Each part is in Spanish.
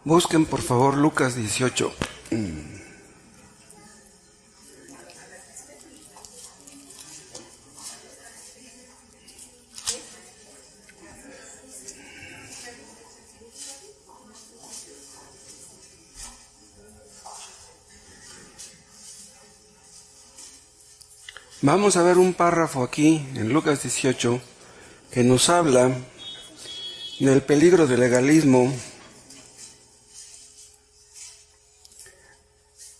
Busquen por favor Lucas 18. Vamos a ver un párrafo aquí en Lucas 18 que nos habla del peligro del legalismo.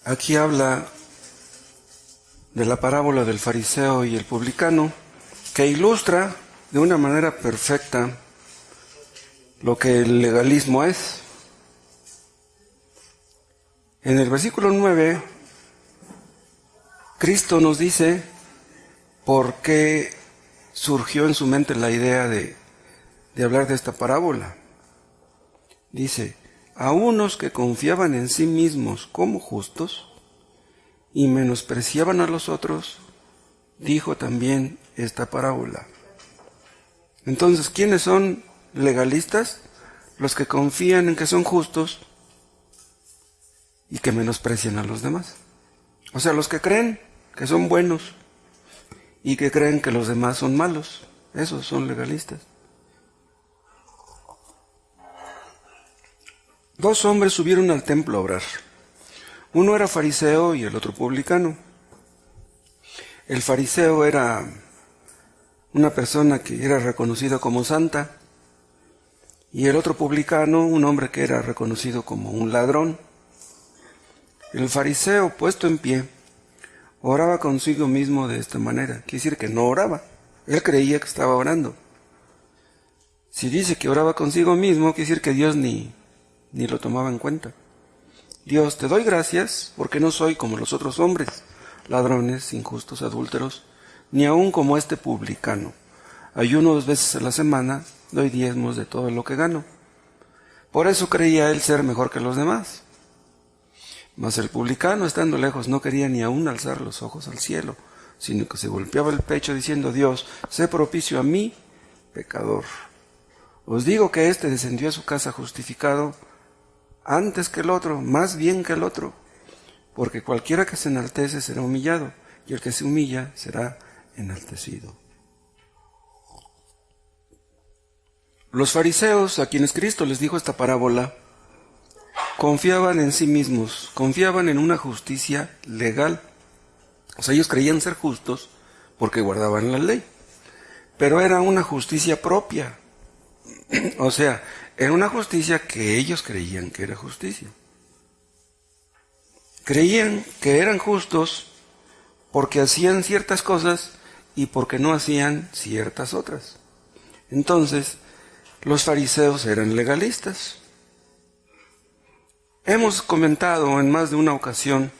Aquí habla de la parábola del fariseo y el publicano, que ilustra de una manera perfecta lo que el legalismo es. En el versículo 9, Cristo nos dice por qué surgió en su mente la idea de hablar de esta parábola. Dice: a unos que confiaban en sí mismos como justos y menospreciaban a los otros, dijo también esta parábola. Entonces, ¿quiénes son legalistas? Los que confían en que son justos y que menosprecian a los demás. O sea, los que creen que son buenos y que creen que los demás son malos. Esos son legalistas. Dos hombres subieron al templo a orar. Uno era fariseo y el otro publicano. El fariseo era una persona que era reconocida como santa, y el otro publicano, un hombre que era reconocido como un ladrón. El fariseo, puesto en pie, oraba consigo mismo de esta manera. Quiere decir que no oraba. Él creía que estaba orando. Si dice que oraba consigo mismo, quiere decir que Dios ni lo tomaba en cuenta. Dios, te doy gracias porque no soy como los otros hombres, ladrones, injustos, adúlteros, ni aun como este publicano. Ayuno 2 veces a la semana, doy diezmos de todo lo que gano. Por eso creía él ser mejor que los demás. Mas el publicano, estando lejos, no quería ni aun alzar los ojos al cielo, sino que se golpeaba el pecho diciendo: Dios, sé propicio a mí, pecador. Os digo que éste descendió a su casa justificado antes que el otro, más bien que el otro, porque cualquiera que se enaltece será humillado, y el que se humilla será enaltecido. Los fariseos, a quienes Cristo les dijo esta parábola, confiaban en sí mismos, confiaban en una justicia legal. O sea, ellos creían ser justos porque guardaban la ley, pero era una justicia propia. O sea, era una justicia que ellos creían que era justicia. Creían que eran justos porque hacían ciertas cosas y porque no hacían ciertas otras. Entonces, los fariseos eran legalistas. Hemos comentado en más de una ocasión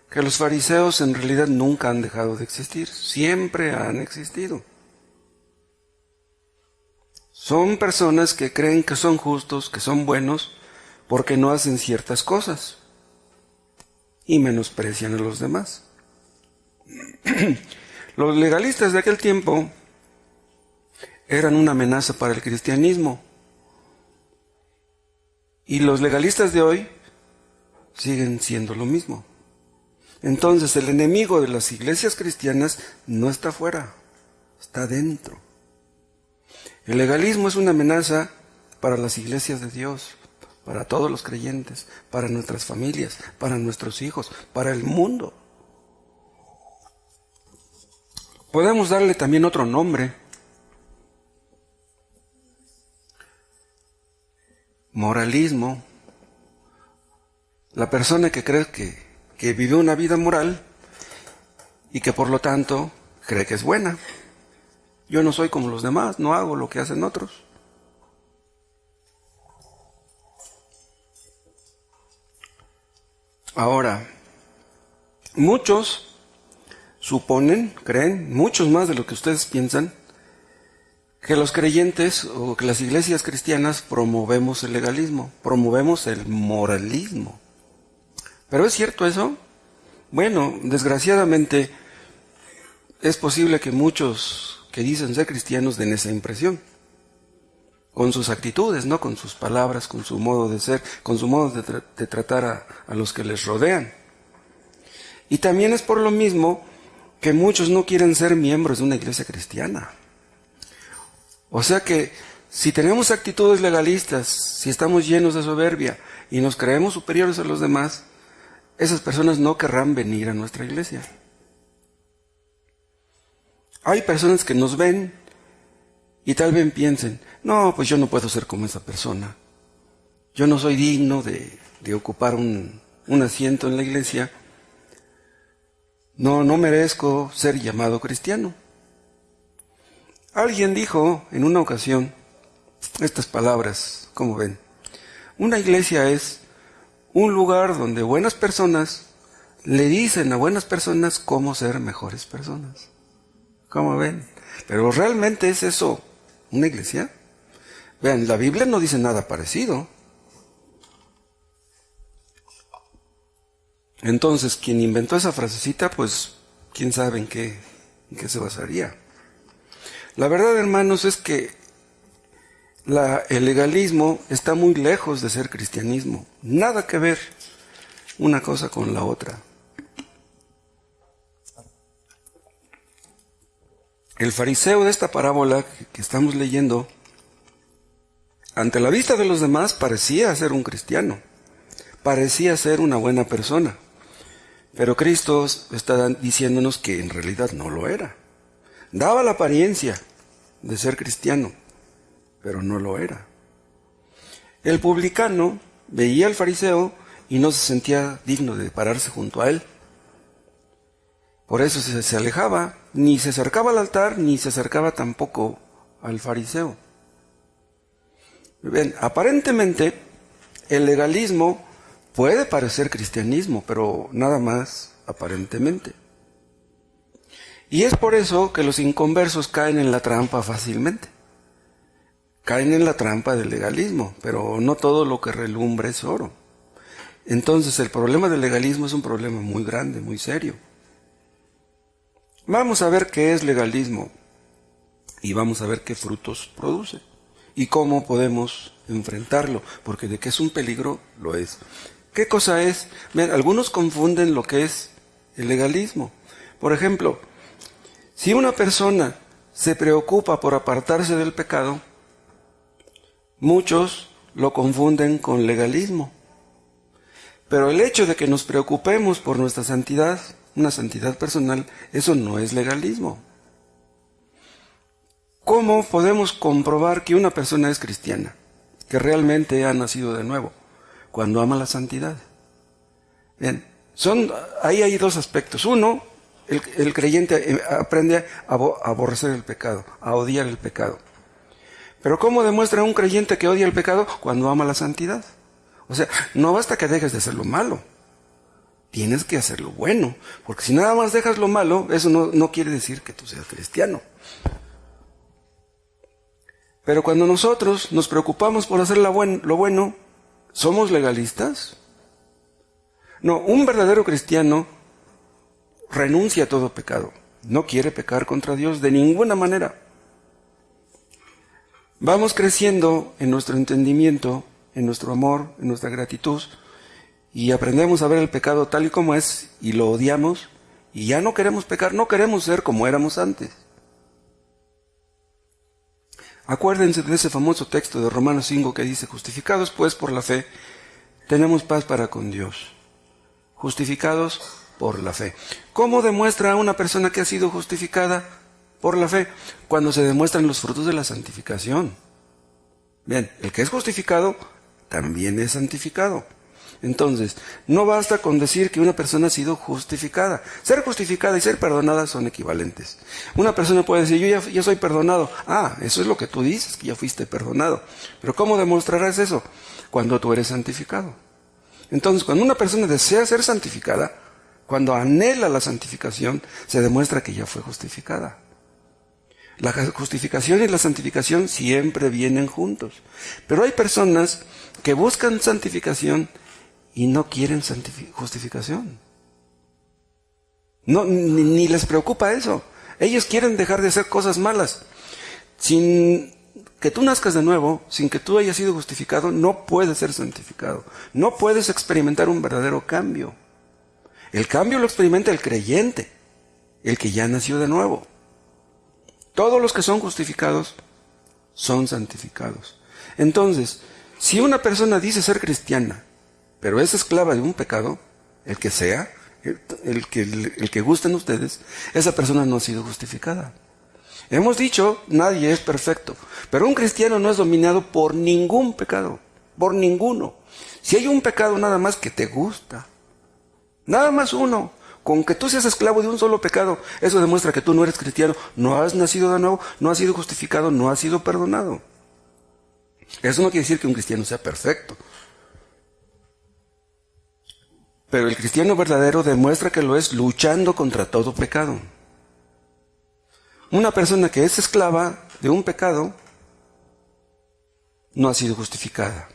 que los fariseos en realidad nunca han dejado de existir, siempre han existido. Son personas que creen que son justos, que son buenos, porque no hacen ciertas cosas y menosprecian a los demás. Los legalistas de aquel tiempo eran una amenaza para el cristianismo. Y los legalistas de hoy siguen siendo lo mismo. Entonces, el enemigo de las iglesias cristianas no está afuera, está dentro. El legalismo es una amenaza para las iglesias de Dios, para todos los creyentes, para nuestras familias, para nuestros hijos, para el mundo. Podemos darle también otro nombre: moralismo. La persona que cree que vive una vida moral y que por lo tanto cree que es buena. Yo no soy como los demás, no hago lo que hacen otros. Ahora, muchos suponen, creen, muchos más de lo que ustedes piensan, que los creyentes o que las iglesias cristianas promovemos el legalismo, promovemos el moralismo. ¿Pero es cierto eso? Bueno, desgraciadamente es posible que muchos que dicen ser cristianos den esa impresión. con sus actitudes, ¿no? Con sus palabras, con su modo de ser, con su modo de tratar a los que les rodean. Y también es por lo mismo que muchos no quieren ser miembros de una iglesia cristiana. O sea que si tenemos actitudes legalistas, si estamos llenos de soberbia y nos creemos superiores a los demás, esas personas no querrán venir a nuestra iglesia. Hay personas que nos ven y tal vez piensen, no, pues yo no puedo ser como esa persona. Yo no soy digno de ocupar un asiento en la iglesia. No merezco ser llamado cristiano. Alguien dijo en una ocasión estas palabras, ¿cómo ven? Una iglesia es un lugar donde buenas personas le dicen a buenas personas cómo ser mejores personas. ¿Cómo ven? Pero realmente es eso, una iglesia. Vean, la Biblia no dice nada parecido. Entonces, quien inventó esa frasecita, pues, quién sabe en qué se basaría. La verdad, hermanos, es que el legalismo está muy lejos de ser cristianismo. Nada que ver una cosa con la otra. El fariseo de esta parábola que estamos leyendo, ante la vista de los demás, parecía ser un cristiano. Parecía ser una buena persona. Pero Cristo está diciéndonos que en realidad no lo era. Daba la apariencia de ser cristiano, pero no lo era. El publicano veía al fariseo y no se sentía digno de pararse junto a él. Por eso se alejaba, ni se acercaba al altar, ni se acercaba tampoco al fariseo. Ven, aparentemente el legalismo puede parecer cristianismo, pero nada más aparentemente. Y es por eso que los inconversos caen en la trampa fácilmente. Caen en la trampa del legalismo, pero no todo lo que relumbra es oro. Entonces el problema del legalismo es un problema muy grande, muy serio. Vamos a ver qué es legalismo y vamos a ver qué frutos produce y cómo podemos enfrentarlo, porque de que es un peligro, lo es. ¿Qué cosa es? Bien, algunos confunden lo que es el legalismo. Por ejemplo, si una persona se preocupa por apartarse del pecado, muchos lo confunden con legalismo. Pero el hecho de que nos preocupemos por nuestra santidad, una santidad personal, eso no es legalismo. ¿Cómo podemos comprobar que una persona es cristiana, que realmente ha nacido de nuevo? Cuando ama la santidad. Bien, ahí hay dos aspectos. Uno, el creyente aprende a aborrecer el pecado, a odiar el pecado. Pero ¿cómo demuestra un creyente que odia el pecado? Cuando ama la santidad. O sea, no basta que dejes de hacer lo malo. Tienes que hacer lo bueno. Porque si nada más dejas lo malo, eso no quiere decir que tú seas cristiano. Pero cuando nosotros nos preocupamos por hacer lo bueno, ¿somos legalistas? No, un verdadero cristiano renuncia a todo pecado. No quiere pecar contra Dios de ninguna manera. Vamos creciendo en nuestro entendimiento, en nuestro amor, en nuestra gratitud, y aprendemos a ver el pecado tal y como es, y lo odiamos, y ya no queremos pecar, no queremos ser como éramos antes. Acuérdense de ese famoso texto de Romanos 5 que dice, justificados pues por la fe, tenemos paz para con Dios. Justificados por la fe. ¿Cómo demuestra a una persona que ha sido justificada por la fe? Cuando se demuestran los frutos de la santificación. Bien, el que es justificado también es santificado. Entonces, no basta con decir que una persona ha sido justificada. Ser justificada y ser perdonada son equivalentes. Una persona puede decir, yo ya soy perdonado. Ah, eso es lo que tú dices, que ya fuiste perdonado. Pero ¿cómo demostrarás eso? Cuando tú eres santificado. Entonces, cuando una persona desea ser santificada, cuando anhela la santificación, se demuestra que ya fue justificada. La justificación y la santificación siempre vienen juntos. Pero hay personas que buscan santificación y no quieren justificación. Ni les preocupa eso. Ellos quieren dejar de hacer cosas malas, sin que tú nazcas de nuevo sin que tú hayas sido justificado, no puedes ser santificado. No puedes experimentar un verdadero cambio. El cambio lo experimenta el creyente, el que ya nació de nuevo. Todos los que son justificados son santificados. Entonces, si una persona dice ser cristiana, pero es esclava de un pecado, el que sea, el que gusten ustedes, esa persona no ha sido justificada. Hemos dicho, nadie es perfecto, pero un cristiano no es dominado por ningún pecado, por ninguno. Si hay un pecado nada más que te gusta, nada más uno, con que tú seas esclavo de un solo pecado, eso demuestra que tú no eres cristiano, no has nacido de nuevo, no has sido justificado, no has sido perdonado. Eso no quiere decir que un cristiano sea perfecto. Pero el cristiano verdadero demuestra que lo es luchando contra todo pecado. Una persona que es esclava de un pecado no ha sido justificada.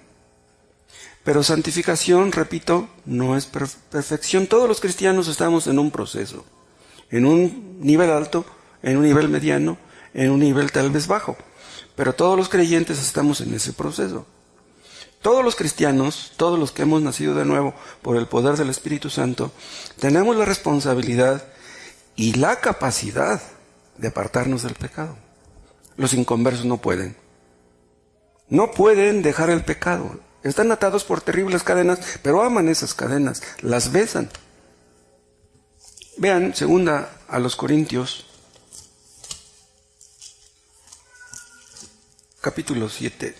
Pero santificación, repito, no es perfección. Todos los cristianos estamos en un proceso, en un nivel alto, en un nivel mediano, en un nivel tal vez bajo. Pero todos los creyentes estamos en ese proceso. Todos los cristianos, todos los que hemos nacido de nuevo por el poder del Espíritu Santo, tenemos la responsabilidad y la capacidad de apartarnos del pecado. Los inconversos no pueden. No pueden dejar el pecado. Están atados por terribles cadenas, pero aman esas cadenas, las besan. Vean, 2 a los Corintios, capítulo 7.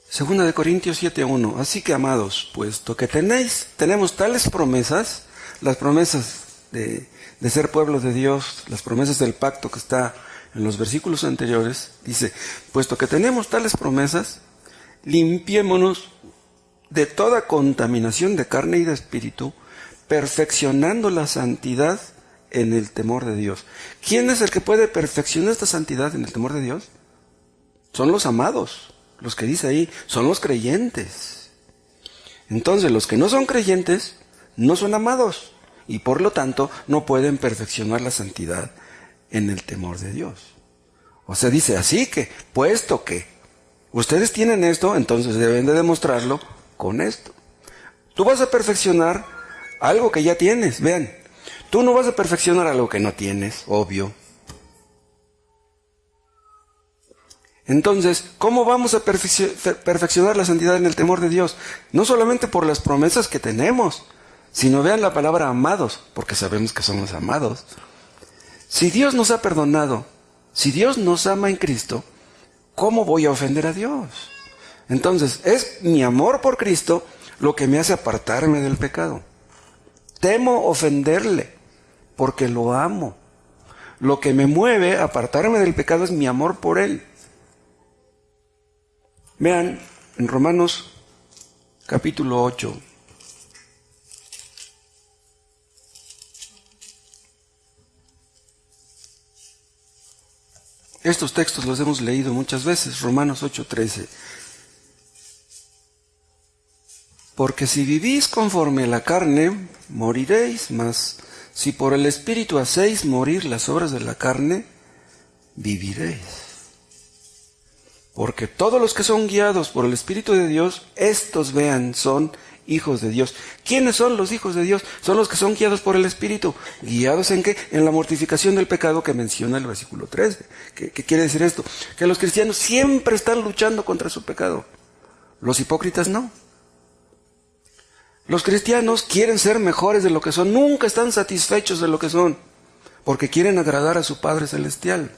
Segunda de Corintios 7:1. Así que, amados, puesto que tenemos tales promesas, las promesas de ser pueblo de Dios, las promesas del pacto que está en los versículos anteriores, dice, puesto que tenemos tales promesas, limpiémonos de toda contaminación de carne y de espíritu, perfeccionando la santidad en el temor de Dios. ¿Quién es el que puede perfeccionar esta santidad en el temor de Dios? Son los amados. Los que dice ahí son los creyentes. Entonces los que no son creyentes no son amados y por lo tanto no pueden perfeccionar la santidad en el temor de Dios. O sea, dice así que, puesto que ustedes tienen esto, entonces deben de demostrarlo con esto. Tú vas a perfeccionar algo que ya tienes, vean. Tú no vas a perfeccionar algo que no tienes, obvio. Entonces, ¿cómo vamos a perfeccionar la santidad en el temor de Dios? No solamente por las promesas que tenemos, sino vean la palabra amados, porque sabemos que somos amados. Si Dios nos ha perdonado, si Dios nos ama en Cristo, ¿cómo voy a ofender a Dios? Entonces, es mi amor por Cristo lo que me hace apartarme del pecado. Temo ofenderle, porque lo amo. Lo que me mueve a apartarme del pecado es mi amor por Él. Vean, en Romanos capítulo 8. Estos textos los hemos leído muchas veces, Romanos 8:13. Porque si vivís conforme a la carne, moriréis, mas si por el Espíritu hacéis morir las obras de la carne, viviréis. Porque todos los que son guiados por el Espíritu de Dios, estos vean, son hijos de Dios. ¿Quiénes son los hijos de Dios? Son los que son guiados por el Espíritu. ¿Guiados en qué? En la mortificación del pecado que menciona el versículo 13. ¿Qué quiere decir esto? Que los cristianos siempre están luchando contra su pecado. Los hipócritas no. Los cristianos quieren ser mejores de lo que son. Nunca están satisfechos de lo que son. Porque quieren agradar a su Padre Celestial.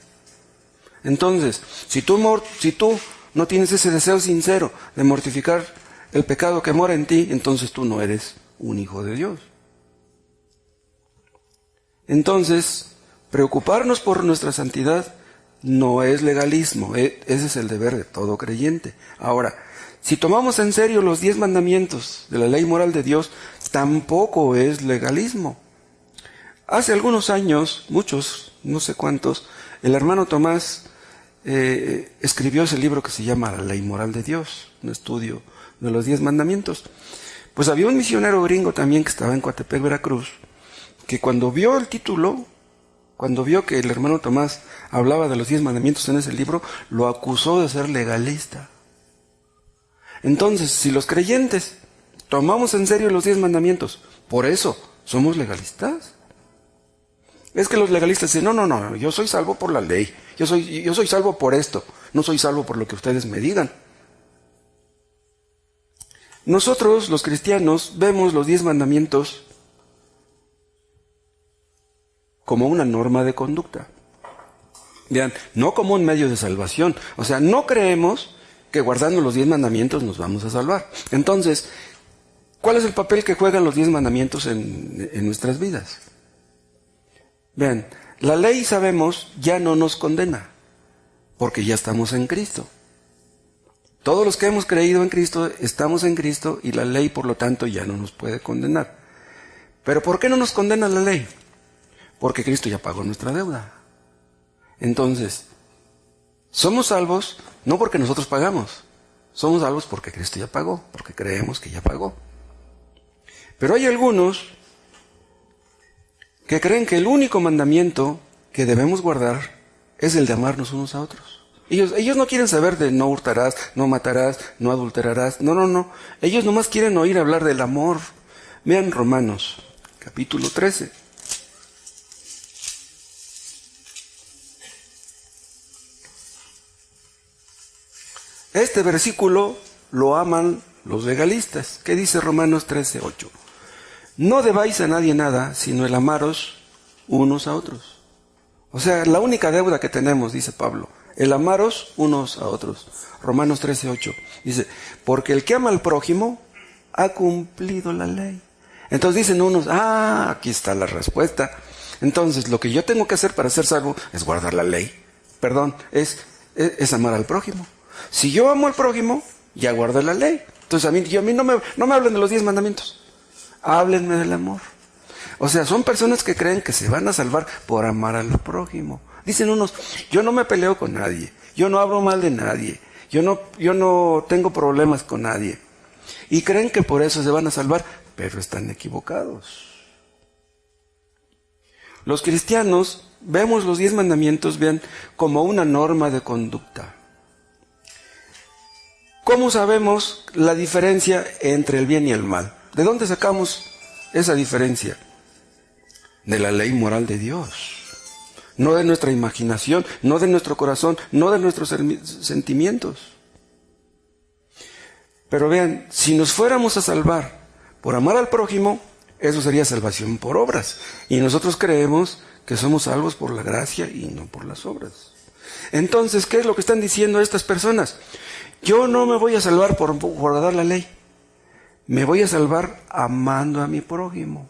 Entonces, si tú no tienes ese deseo sincero de mortificar el pecado que mora en ti, entonces tú no eres un hijo de Dios. Entonces, preocuparnos por nuestra santidad no es legalismo, ese es el deber de todo creyente. Ahora, si tomamos en serio los 10 mandamientos de la ley moral de Dios, tampoco es legalismo. Hace algunos años, muchos, no sé cuántos, el hermano Tomás escribió ese libro que se llama La Ley Moral de Dios, un estudio de los 10 mandamientos. Pues había un misionero gringo también que estaba en Coatepec, Veracruz, que cuando vio el título, cuando vio que el hermano Tomás hablaba de los 10 mandamientos en ese libro, lo acusó de ser legalista. Entonces, si los creyentes tomamos en serio los 10 mandamientos, por eso somos legalistas. Es que los legalistas dicen, no, yo soy salvo por la ley, yo soy salvo por esto, no soy salvo por lo que ustedes me digan. Nosotros, los cristianos, vemos los 10 mandamientos como una norma de conducta. Vean, no como un medio de salvación. O sea, no creemos que guardando los 10 mandamientos nos vamos a salvar. Entonces, ¿cuál es el papel que juegan los 10 mandamientos en nuestras vidas? Vean, la ley, sabemos, ya no nos condena, porque ya estamos en Cristo. Todos los que hemos creído en Cristo, estamos en Cristo, y la ley, por lo tanto, ya no nos puede condenar. ¿Pero por qué no nos condena la ley? Porque Cristo ya pagó nuestra deuda. Entonces, somos salvos no porque nosotros pagamos, somos salvos porque Cristo ya pagó, porque creemos que ya pagó. Pero hay algunos que creen que el único mandamiento que debemos guardar es el de amarnos unos a otros. Ellos no quieren saber de no hurtarás, no matarás, no adulterarás. No. Ellos nomás quieren oír hablar del amor. Vean Romanos, capítulo 13. Este versículo lo aman los legalistas. ¿Qué dice Romanos 13:8? No debáis a nadie nada, sino el amaros unos a otros. O sea, la única deuda que tenemos, dice Pablo, el amaros unos a otros. Romanos 13:8 dice, porque el que ama al prójimo ha cumplido la ley. Entonces dicen unos, aquí está la respuesta. Entonces, lo que yo tengo que hacer para ser salvo es guardar la ley. Perdón, es amar al prójimo. Si yo amo al prójimo, ya guardo la ley. Entonces a mí no me hablen de los 10 mandamientos. Háblenme del amor. O sea, son personas que creen que se van a salvar por amar al prójimo. Dicen unos, yo no me peleo con nadie, yo no hablo mal de nadie, yo no tengo problemas con nadie. Y creen que por eso se van a salvar, pero están equivocados. Los cristianos vemos los 10 mandamientos, vean, como una norma de conducta. ¿Cómo sabemos la diferencia entre el bien y el mal? ¿De dónde sacamos esa diferencia? De la ley moral de Dios. No de nuestra imaginación, no de nuestro corazón, no de nuestros sentimientos. Pero vean, si nos fuéramos a salvar por amar al prójimo, eso sería salvación por obras. Y nosotros creemos que somos salvos por la gracia y no por las obras. Entonces, ¿qué es lo que están diciendo estas personas? Yo no me voy a salvar por guardar la ley. Me voy a salvar amando a mi prójimo.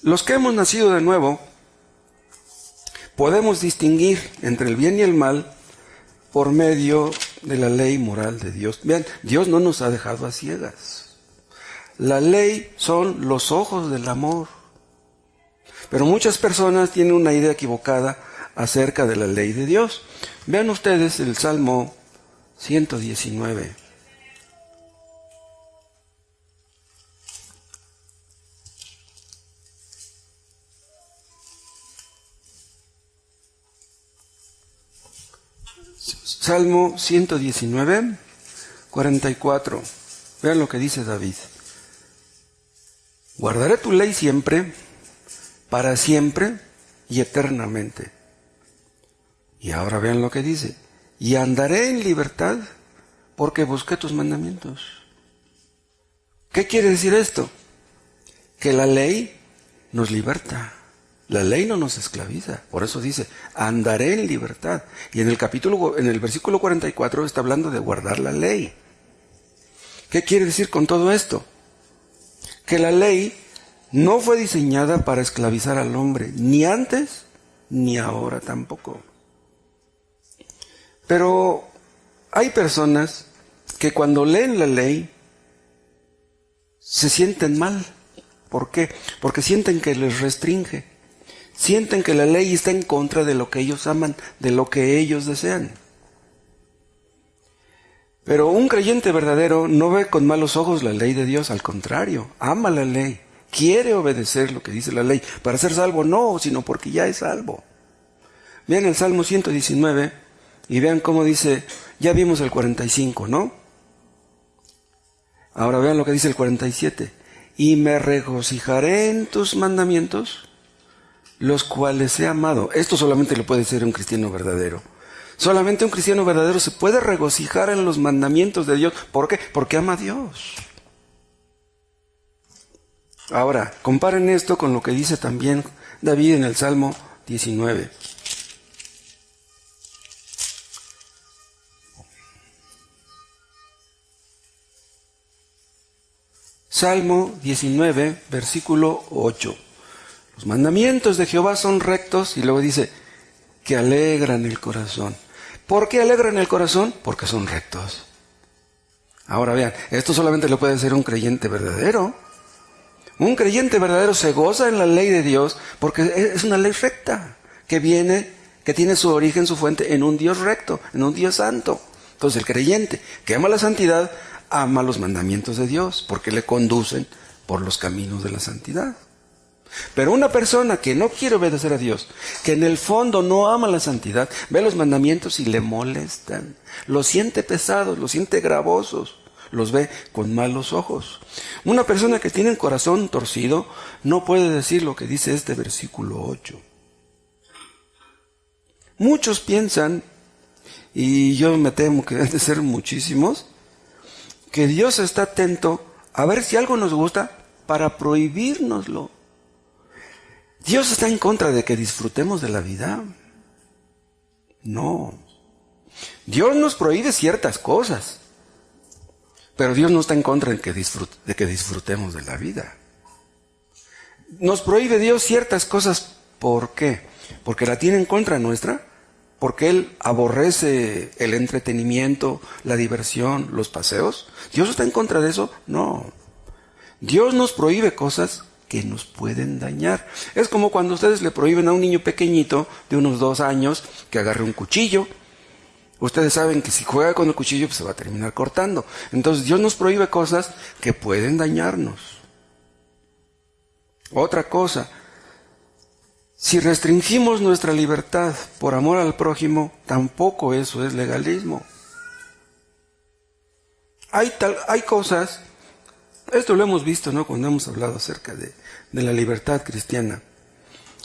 Los que hemos nacido de nuevo, podemos distinguir entre el bien y el mal por medio de la ley moral de Dios. Vean, Dios no nos ha dejado a ciegas. La ley son los ojos del amor. Pero muchas personas tienen una idea equivocada acerca de la ley de Dios. Vean ustedes el Salmo 119. Salmo 119, 44. Vean lo que dice David. Guardaré tu ley siempre, para siempre y eternamente. Y ahora vean lo que dice. Y andaré en libertad porque busqué tus mandamientos. ¿Qué quiere decir esto? Que la ley nos liberta. La ley no nos esclaviza. Por eso dice, andaré en libertad. Y en el versículo 44 está hablando de guardar la ley. ¿Qué quiere decir con todo esto? Que la ley no fue diseñada para esclavizar al hombre, ni antes, ni ahora tampoco. Pero hay personas que cuando leen la ley se sienten mal. ¿Por qué? Porque sienten que les restringe. Sienten que la ley está en contra de lo que ellos aman, de lo que ellos desean. Pero un creyente verdadero no ve con malos ojos la ley de Dios, al contrario, ama la ley, quiere obedecer lo que dice la ley. Para ser salvo no, sino porque ya es salvo. Vean el Salmo 119 y vean cómo dice, ya vimos el 45, ¿no? Ahora vean lo que dice el 47. Y me regocijaré en tus mandamientos, los cuales he amado. Esto solamente lo puede ser un cristiano verdadero. Solamente un cristiano verdadero se puede regocijar en los mandamientos de Dios. ¿Por qué? Porque ama a Dios. Ahora, comparen esto con lo que dice también David en el Salmo 19. Salmo 19, versículo 8. Los mandamientos de Jehová son rectos, y luego dice, que alegran el corazón. ¿Por qué alegran el corazón? Porque son rectos. Ahora vean, esto solamente lo puede hacer un creyente verdadero. Un creyente verdadero se goza en la ley de Dios porque es una ley recta, que tiene su origen, su fuente en un Dios recto, en un Dios santo. Entonces el creyente que ama la santidad, ama los mandamientos de Dios, porque le conducen por los caminos de la santidad. Pero una persona que no quiere obedecer a Dios, que en el fondo no ama la santidad, ve los mandamientos y le molestan, los siente pesados, los siente gravosos, los ve con malos ojos. Una persona que tiene el corazón torcido no puede decir lo que dice este versículo 8. Muchos piensan, y yo me temo que deben de ser muchísimos, que Dios está atento a ver si algo nos gusta para prohibírnoslo. Dios está en contra de que disfrutemos de la vida. No. Dios nos prohíbe ciertas cosas, pero Dios no está en contra de que disfrutemos de la vida. Nos prohíbe Dios ciertas cosas. ¿Por qué? Porque la tiene en contra nuestra, porque Él aborrece el entretenimiento, la diversión, los paseos. ¿Dios está en contra de eso? No. Dios nos prohíbe cosas que nos pueden dañar. Es como cuando ustedes le prohíben a un niño pequeñito de unos 2 años que agarre un cuchillo. Ustedes saben que si juega con el cuchillo pues se va a terminar cortando. Entonces Dios nos prohíbe cosas que pueden dañarnos. Otra cosa, si restringimos nuestra libertad por amor al prójimo, tampoco eso es legalismo. Hay cosas, esto lo hemos visto, ¿no?, cuando hemos hablado acerca de la libertad cristiana.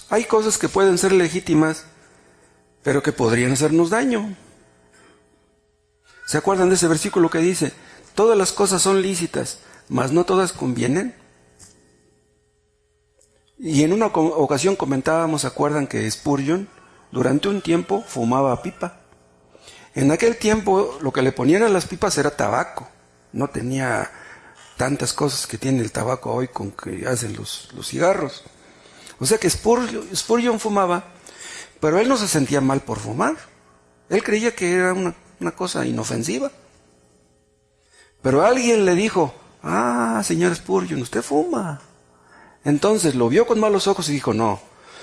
Hay cosas que pueden ser legítimas, pero que podrían hacernos daño. ¿Se acuerdan de ese versículo que dice, todas las cosas son lícitas, mas no todas convienen? Y en una ocasión comentábamos, ¿se acuerdan que Spurgeon durante un tiempo fumaba pipa? En aquel tiempo lo que le ponían a las pipas era tabaco. No tenía tantas cosas que tiene el tabaco hoy con que hacen los cigarros. O sea que Spurgeon fumaba, pero él no se sentía mal por fumar. Él creía que era una cosa inofensiva. Pero alguien le dijo, señor Spurgeon, usted fuma. Entonces lo vio con malos ojos y dijo, no,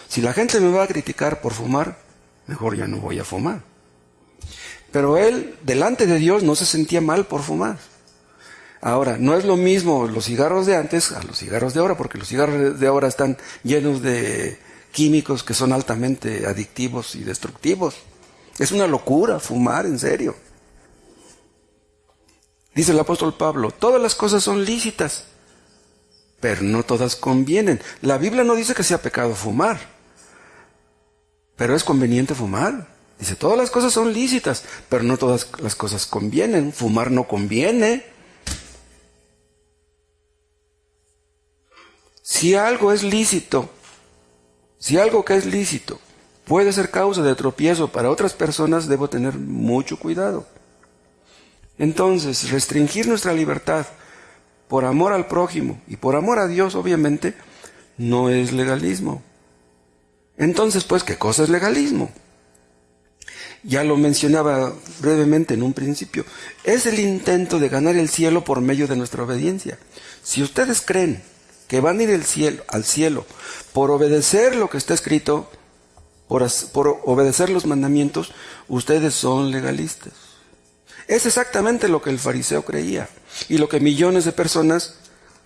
si la gente me va a criticar por fumar, mejor ya no voy a fumar. Pero él, delante de Dios, no se sentía mal por fumar. Ahora, no es lo mismo los cigarros de antes a los cigarros de ahora, porque los cigarros de ahora están llenos de químicos que son altamente adictivos y destructivos. Es una locura fumar, en serio. Dice el apóstol Pablo, todas las cosas son lícitas, pero no todas convienen. La Biblia no dice que sea pecado fumar, pero es conveniente fumar. Dice, todas las cosas son lícitas, pero no todas las cosas convienen. Fumar no conviene. Si algo es lícito, si algo que es lícito puede ser causa de tropiezo para otras personas, debo tener mucho cuidado. Entonces, restringir nuestra libertad por amor al prójimo y por amor a Dios, obviamente, no es legalismo. Entonces, pues, ¿qué cosa es legalismo? Ya lo mencionaba brevemente en un principio. Es el intento de ganar el cielo por medio de nuestra obediencia. Si ustedes creen que van a ir al cielo por obedecer lo que está escrito, por obedecer los mandamientos, ustedes son legalistas. Es exactamente lo que el fariseo creía y lo que millones de personas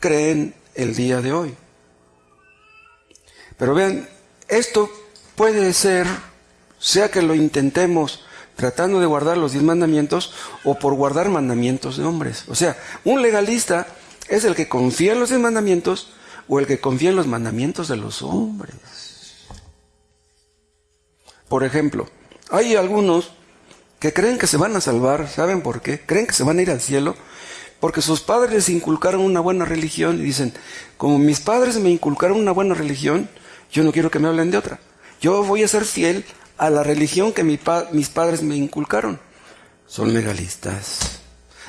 creen el día de hoy. Pero vean, esto puede ser, sea que lo intentemos tratando de guardar los 10 mandamientos o por guardar mandamientos de hombres. O sea, un legalista es el que confía en los 10 mandamientos o el que confía en los mandamientos de los hombres. Por ejemplo, hay algunos que creen que se van a salvar. ¿Saben por qué? Creen que se van a ir al cielo porque sus padres les inculcaron una buena religión y dicen, como mis padres me inculcaron una buena religión, yo no quiero que me hablen de otra. Yo voy a ser fiel a la religión que mis padres me inculcaron. Son legalistas.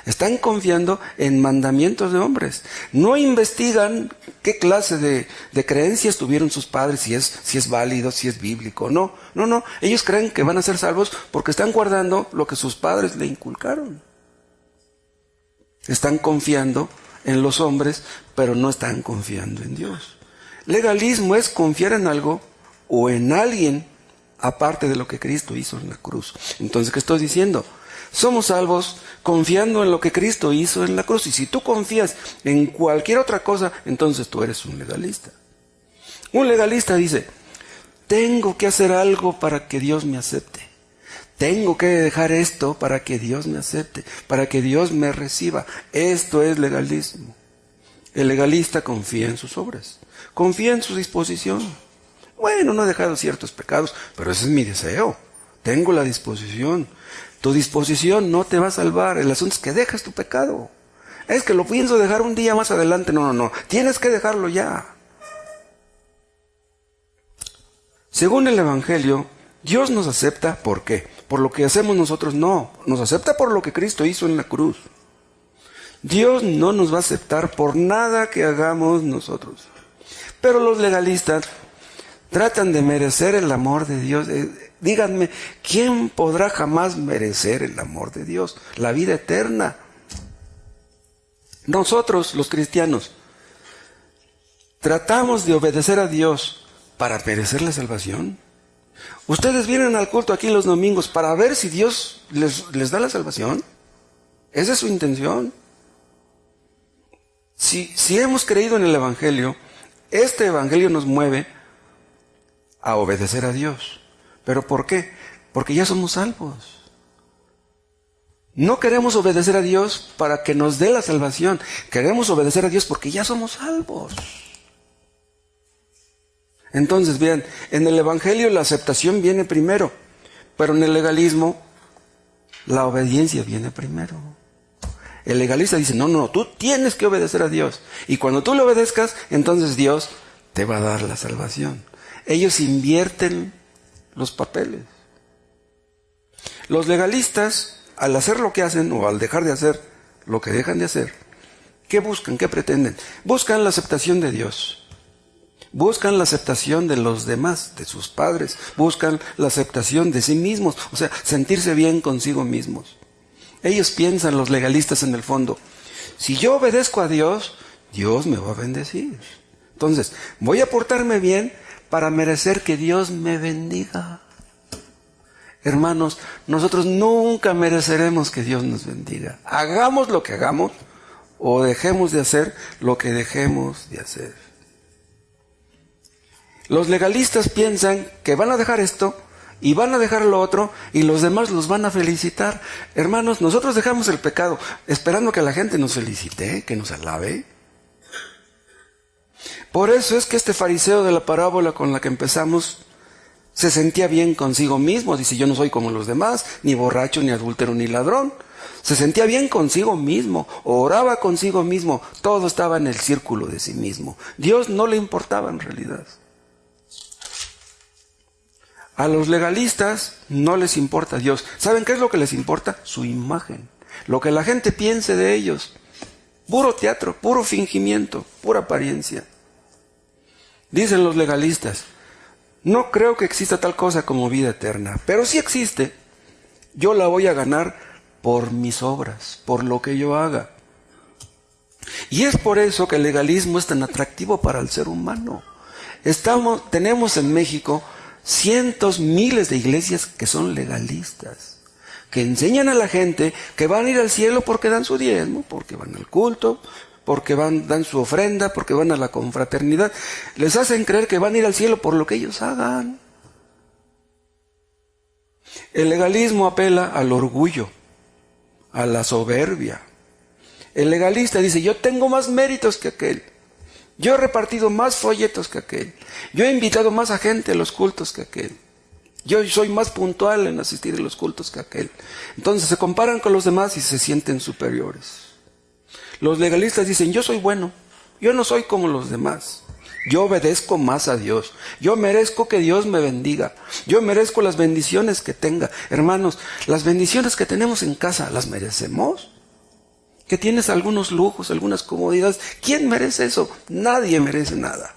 Están confiando en mandamientos de hombres. No investigan qué clase de creencias tuvieron sus padres, si es válido, si es bíblico. No. Ellos creen que van a ser salvos porque están guardando lo que sus padres le inculcaron. Están confiando en los hombres, pero no están confiando en Dios. Legalismo es confiar en algo o en alguien aparte de lo que Cristo hizo en la cruz. Entonces, ¿qué estoy diciendo? Somos salvos confiando en lo que Cristo hizo en la cruz. Y si tú confías en cualquier otra cosa, entonces tú eres un legalista. Un legalista dice, tengo que hacer algo para que Dios me acepte. Tengo que dejar esto para que Dios me acepte, para que Dios me reciba. Esto es legalismo. El legalista confía en sus obras, confía en su disposición. Bueno, no he dejado ciertos pecados, pero ese es mi deseo. Tengo la disposición. Tu disposición no te va a salvar. El asunto es que dejes tu pecado. Es que lo pienso dejar un día más adelante. No. Tienes que dejarlo ya. Según el Evangelio, Dios nos acepta, ¿por qué? Por lo que hacemos nosotros, no. Nos acepta por lo que Cristo hizo en la cruz. Dios no nos va a aceptar por nada que hagamos nosotros. Pero los legalistas tratan de merecer el amor de Dios. Díganme, ¿quién podrá jamás merecer el amor de Dios? La vida eterna. Nosotros, los cristianos, tratamos de obedecer a Dios para merecer la salvación. Ustedes vienen al culto aquí los domingos para ver si Dios les da la salvación. Esa es su intención. Si hemos creído en el Evangelio, este Evangelio nos mueve a obedecer a Dios. ¿Pero por qué? Porque ya somos salvos. No queremos obedecer a Dios para que nos dé la salvación. Queremos obedecer a Dios porque ya somos salvos. Entonces, vean, en el Evangelio la aceptación viene primero, pero en el legalismo la obediencia viene primero. El legalista dice, no, tú tienes que obedecer a Dios. Y cuando tú le obedezcas, entonces Dios te va a dar la salvación. Ellos invierten los papeles. Los legalistas, al hacer lo que hacen o al dejar de hacer lo que dejan de hacer, ¿qué buscan? ¿Qué pretenden? Buscan la aceptación de Dios. Buscan la aceptación de los demás, de sus padres. Buscan la aceptación de sí mismos, o sea, sentirse bien consigo mismos. Ellos piensan, los legalistas en el fondo, si yo obedezco a Dios, Dios me va a bendecir. Entonces, voy a portarme bien para merecer que Dios me bendiga. Hermanos, nosotros nunca mereceremos que Dios nos bendiga. Hagamos lo que hagamos o dejemos de hacer lo que dejemos de hacer. Los legalistas piensan que van a dejar esto y van a dejar lo otro y los demás los van a felicitar. Hermanos, nosotros dejamos el pecado esperando que la gente nos felicite, que nos alabe. Por eso es que este fariseo de la parábola con la que empezamos se sentía bien consigo mismo. Dice, yo no soy como los demás, ni borracho, ni adúltero, ni ladrón. Se sentía bien consigo mismo, oraba consigo mismo, todo estaba en el círculo de sí mismo. Dios no le importaba en realidad. A los legalistas no les importa Dios. ¿Saben qué es lo que les importa? Su imagen. Lo que la gente piense de ellos. Puro teatro, puro fingimiento, pura apariencia. Dicen los legalistas, no creo que exista tal cosa como vida eterna, pero si existe, yo la voy a ganar por mis obras, por lo que yo haga. Y es por eso que el legalismo es tan atractivo para el ser humano. Tenemos en México cientos, miles de iglesias que son legalistas, que enseñan a la gente que van a ir al cielo porque dan su diezmo, porque van al culto, porque dan su ofrenda, porque van a la confraternidad. Les hacen creer que van a ir al cielo por lo que ellos hagan. El legalismo apela al orgullo, a la soberbia. El legalista dice, yo tengo más méritos que aquel. Yo he repartido más folletos que aquel. Yo he invitado más a gente a los cultos que aquel. Yo soy más puntual en asistir a los cultos que aquel. Entonces se comparan con los demás y se sienten superiores. Los legalistas dicen, yo soy bueno. Yo no soy como los demás. Yo obedezco más a Dios. Yo merezco que Dios me bendiga. Yo merezco las bendiciones que tenga. Hermanos, las bendiciones que tenemos en casa, ¿las merecemos? Que tienes algunos lujos, algunas comodidades. ¿Quién merece eso? Nadie merece nada.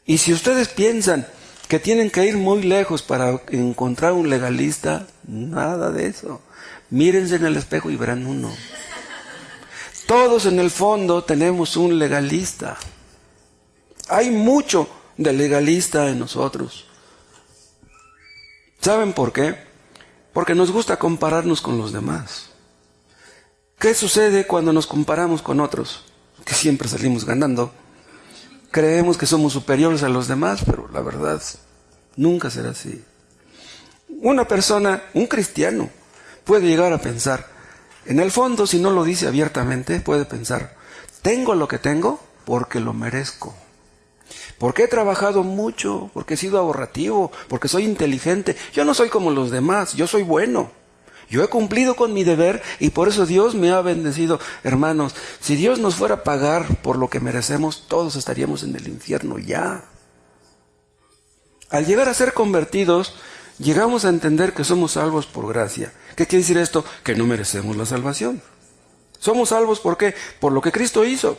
Y si ustedes piensan que tienen que ir muy lejos para encontrar un legalista, nada de eso. Mírense en el espejo y verán uno. Todos en el fondo tenemos un legalista. Hay mucho de legalista en nosotros. ¿Saben por qué? Porque nos gusta compararnos con los demás. ¿Qué sucede cuando nos comparamos con otros? Que siempre salimos ganando. Creemos que somos superiores a los demás, pero la verdad nunca será así. Una persona, un cristiano, puede llegar a pensar, en el fondo, si no lo dice abiertamente, puede pensar, tengo lo que tengo porque lo merezco. Porque he trabajado mucho, porque he sido ahorrativo, porque soy inteligente. Yo no soy como los demás, yo soy bueno. Yo he cumplido con mi deber y por eso Dios me ha bendecido. Hermanos, si Dios nos fuera a pagar por lo que merecemos, todos estaríamos en el infierno ya. Al llegar a ser convertidos, llegamos a entender que somos salvos por gracia. ¿Qué quiere decir esto? Que no merecemos la salvación. Somos salvos ¿por qué? Por lo que Cristo hizo.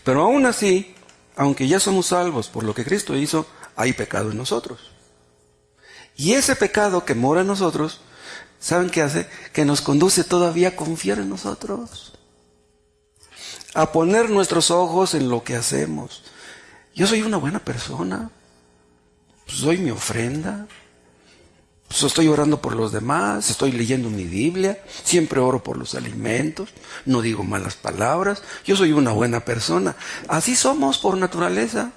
Pero aún así, aunque ya somos salvos por lo que Cristo hizo, hay pecado en nosotros. Y ese pecado que mora en nosotros, ¿saben qué hace? Que nos conduce todavía a confiar en nosotros. A poner nuestros ojos en lo que hacemos. Yo soy una buena persona. Pues doy mi ofrenda. Pues estoy orando por los demás. Estoy leyendo mi Biblia. Siempre oro por los alimentos. No digo malas palabras. Yo soy una buena persona. Así somos por naturaleza.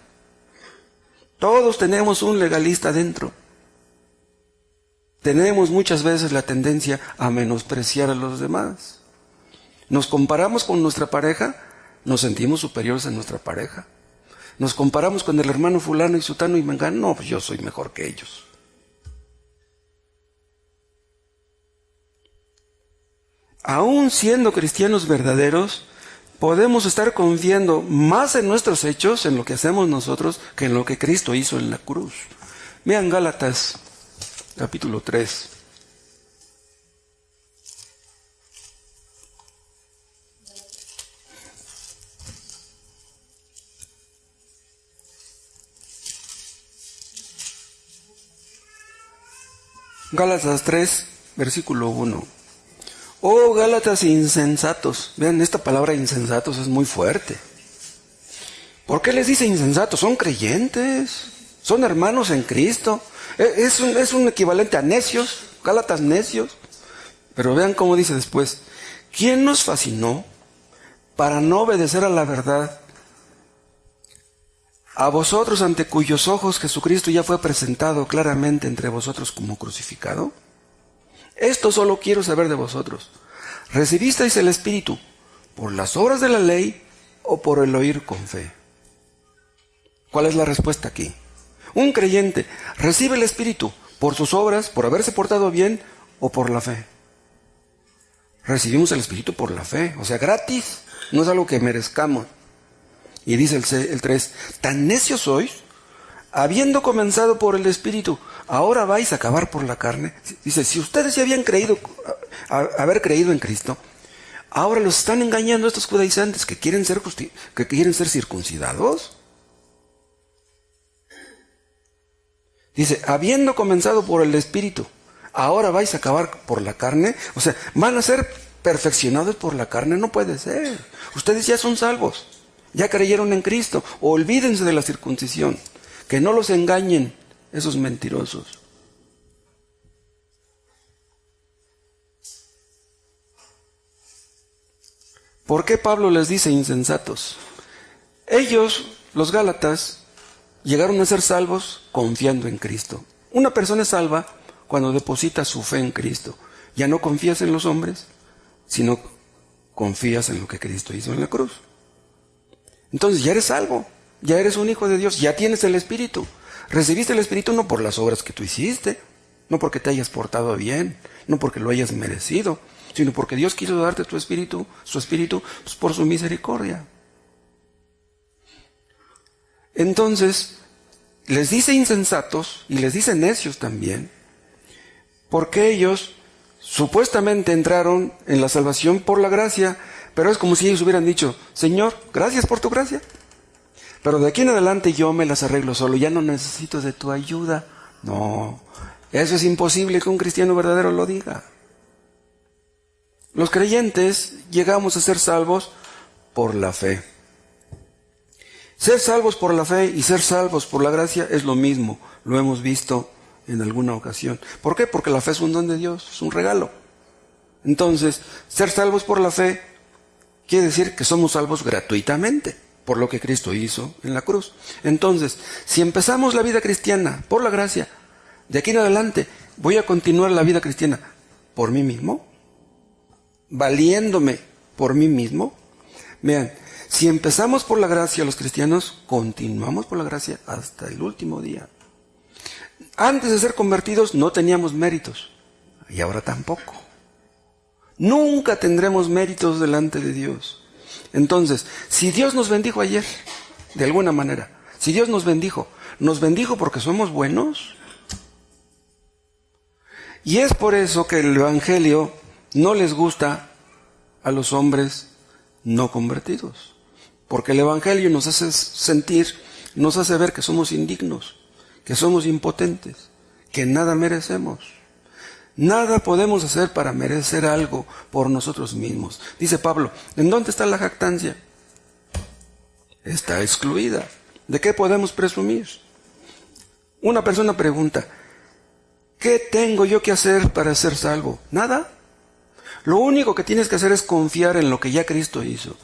Todos tenemos un legalista dentro. Tenemos muchas veces la tendencia a menospreciar a los demás. Nos comparamos con nuestra pareja, nos sentimos superiores a nuestra pareja. Nos comparamos con el hermano fulano y sutano y mengano, no, pues yo soy mejor que ellos. Aún siendo cristianos verdaderos, podemos estar confiando más en nuestros hechos, en lo que hacemos nosotros, que en lo que Cristo hizo en la cruz. Vean Gálatas capítulo 3. Gálatas 3, versículo 1. Oh, Gálatas insensatos. Vean, esta palabra insensatos es muy fuerte. ¿Por qué les dice insensatos? Son creyentes, son hermanos en Cristo. Es un equivalente a necios, Gálatas necios. Pero vean cómo dice después. ¿Quién nos fascinó para no obedecer a la verdad? A vosotros ante cuyos ojos Jesucristo ya fue presentado claramente entre vosotros como crucificado. Esto solo quiero saber de vosotros. ¿Recibisteis el Espíritu por las obras de la ley o por el oír con fe? ¿Cuál es la respuesta aquí? Un creyente recibe el Espíritu por sus obras, por haberse portado bien o por la fe. Recibimos el Espíritu por la fe, o sea, gratis, no es algo que merezcamos. Y dice el 3, tan necios sois, habiendo comenzado por el Espíritu, ahora vais a acabar por la carne. Dice, si ustedes ya habían haber creído en Cristo, ahora los están engañando estos judaizantes que quieren ser circuncidados. Dice, habiendo comenzado por el Espíritu, ahora vais a acabar por la carne. O sea, van a ser perfeccionados por la carne, no puede ser. Ustedes ya son salvos, ya creyeron en Cristo. Olvídense de la circuncisión, que no los engañen esos mentirosos. ¿Por qué Pablo les dice insensatos? Ellos, los Gálatas, llegaron a ser salvos confiando en Cristo. Una persona es salva cuando deposita su fe en Cristo. Ya no confías en los hombres, sino confías en lo que Cristo hizo en la cruz. Entonces ya eres salvo, ya eres un hijo de Dios, ya tienes el Espíritu. Recibiste el Espíritu no por las obras que tú hiciste, no porque te hayas portado bien, no porque lo hayas merecido, sino porque Dios quiso darte su Espíritu, pues por su misericordia. Entonces, les dice insensatos y les dice necios también, porque ellos supuestamente entraron en la salvación por la gracia, pero es como si ellos hubieran dicho, Señor, gracias por tu gracia, pero de aquí en adelante yo me las arreglo solo, ya no necesito de tu ayuda. No, eso es imposible que un cristiano verdadero lo diga. Los creyentes llegamos a ser salvos por la fe. Ser salvos por la fe y ser salvos por la gracia es lo mismo, lo hemos visto en alguna ocasión. ¿Por qué? Porque la fe es un don de Dios, es un regalo. Entonces, ser salvos por la fe quiere decir que somos salvos gratuitamente, por lo que Cristo hizo en la cruz. Entonces, si empezamos la vida cristiana por la gracia, de aquí en adelante voy a continuar la vida cristiana por mí mismo, valiéndome por mí mismo. Vean, si empezamos por la gracia, los cristianos continuamos por la gracia hasta el último día. Antes de ser convertidos no teníamos méritos, y ahora tampoco. Nunca tendremos méritos delante de Dios. Entonces, si Dios nos bendijo ayer, de alguna manera, si Dios nos bendijo porque somos buenos. Y es por eso que el Evangelio no les gusta a los hombres no convertidos. Porque el Evangelio nos hace sentir, nos hace ver que somos indignos, que somos impotentes, que nada merecemos. Nada podemos hacer para merecer algo por nosotros mismos. Dice Pablo, ¿en dónde está la jactancia? Está excluida. ¿De qué podemos presumir? Una persona pregunta, ¿qué tengo yo que hacer para ser salvo? Nada. Lo único que tienes que hacer es confiar en lo que ya Cristo hizo.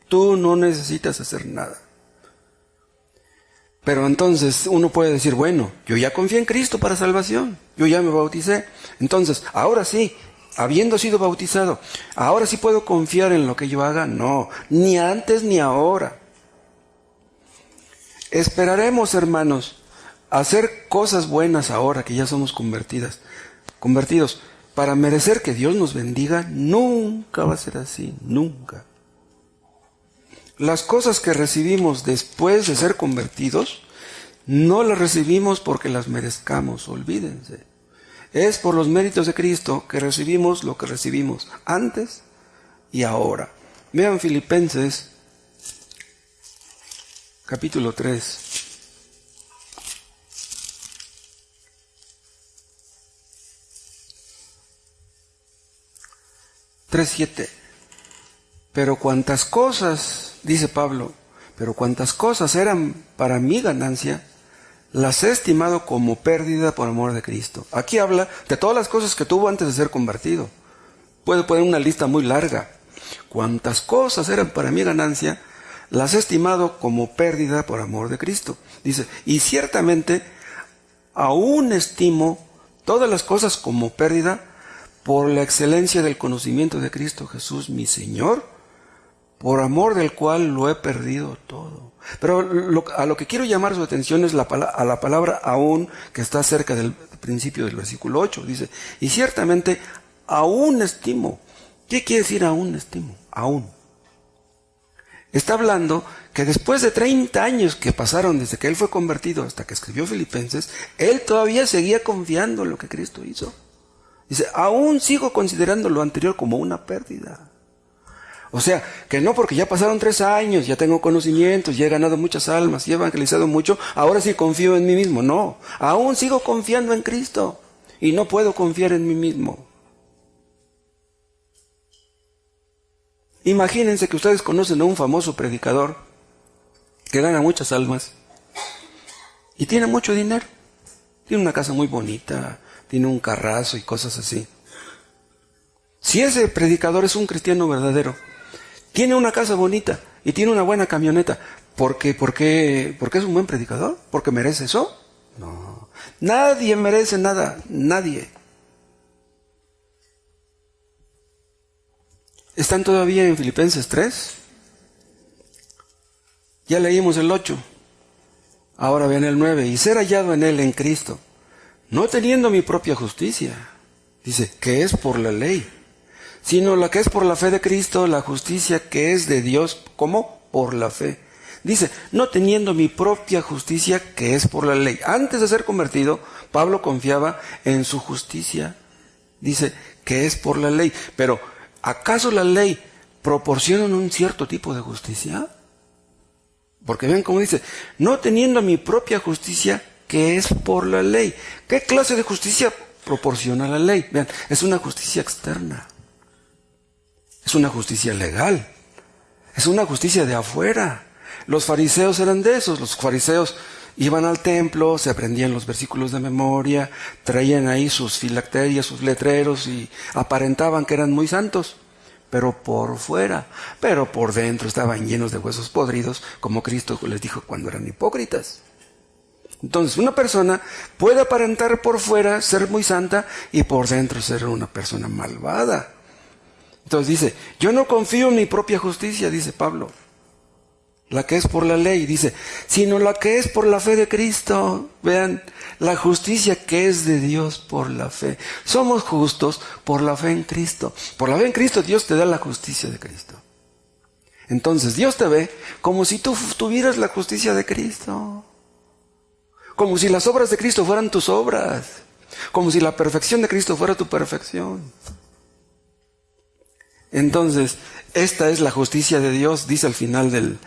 Tú no necesitas hacer nada. Pero entonces uno puede decir, bueno, yo ya confié en Cristo para salvación, yo ya me bauticé. Entonces, ahora sí, habiendo sido bautizado, ahora sí puedo confiar en lo que yo haga. No, ni antes ni ahora. Esperaremos, hermanos, a hacer cosas buenas ahora que ya somos convertidos, para merecer que Dios nos bendiga. Nunca va a ser así, nunca. Las cosas que recibimos después de ser convertidos, no las recibimos porque las merezcamos, olvídense. Es por los méritos de Cristo que recibimos lo que recibimos antes y ahora. Vean Filipenses, capítulo 3. Pero cuantas cosas, dice Pablo, pero cuantas cosas eran para mi ganancia, las he estimado como pérdida por amor de Cristo. Aquí habla de todas las cosas que tuvo antes de ser convertido. Puede poner una lista muy larga. Cuantas cosas eran para mi ganancia, las he estimado como pérdida por amor de Cristo. Dice, y ciertamente aún estimo todas las cosas como pérdida por la excelencia del conocimiento de Cristo Jesús, mi Señor, por amor del cual lo he perdido todo. Pero a lo que quiero llamar su atención es a la palabra aún, que está cerca del principio del versículo 8. Dice, y ciertamente aún estimo. ¿Qué quiere decir aún estimo? Aún. Está hablando que después de 30 años que pasaron desde que él fue convertido hasta que escribió Filipenses, él todavía seguía confiando en lo que Cristo hizo. Dice, aún sigo considerando lo anterior como una pérdida. O sea, que no porque ya pasaron 3 años, ya tengo conocimientos, ya he ganado muchas almas, ya he evangelizado mucho, ahora sí confío en mí mismo. No, aún sigo confiando en Cristo y no puedo confiar en mí mismo. Imagínense que ustedes conocen a un famoso predicador que gana muchas almas y tiene mucho dinero. Tiene una casa muy bonita, tiene un carrazo y cosas así. Si ese predicador es un cristiano verdadero, tiene una casa bonita y tiene una buena camioneta, ¿por qué es un buen predicador? ¿Porque merece eso? No. Nadie merece nada, nadie. ¿Están todavía en Filipenses 3? Ya leímos el 8. Ahora ven el 9. Y ser hallado en él, en Cristo, no teniendo mi propia justicia, dice, que es por la ley, sino la que es por la fe de Cristo, la justicia que es de Dios, ¿cómo? Por la fe. Dice, no teniendo mi propia justicia que es por la ley. Antes de ser convertido, Pablo confiaba en su justicia. Dice que es por la ley. Pero, ¿acaso la ley proporciona un cierto tipo de justicia? Porque ven cómo dice, no teniendo mi propia justicia que es por la ley. ¿Qué clase de justicia proporciona la ley? Vean, es una justicia externa. Es una justicia legal. Es una justicia de afuera. Los fariseos eran de esos. Los fariseos iban al templo, se aprendían los versículos de memoria, traían ahí sus filacterias, sus letreros y aparentaban que eran muy santos. Pero por fuera, pero por dentro estaban llenos de huesos podridos, como Cristo les dijo cuando eran hipócritas. Entonces, una persona puede aparentar por fuera ser muy santa y por dentro ser una persona malvada. Entonces dice, yo no confío en mi propia justicia, dice Pablo, la que es por la ley, dice, sino la que es por la fe de Cristo. Vean, la justicia que es de Dios por la fe. Somos justos por la fe en Cristo. Por la fe en Cristo Dios te da la justicia de Cristo. Entonces Dios te ve como si tú tuvieras la justicia de Cristo. Como si las obras de Cristo fueran tus obras. Como si la perfección de Cristo fuera tu perfección. Entonces, esta es la justicia de Dios, dice al final del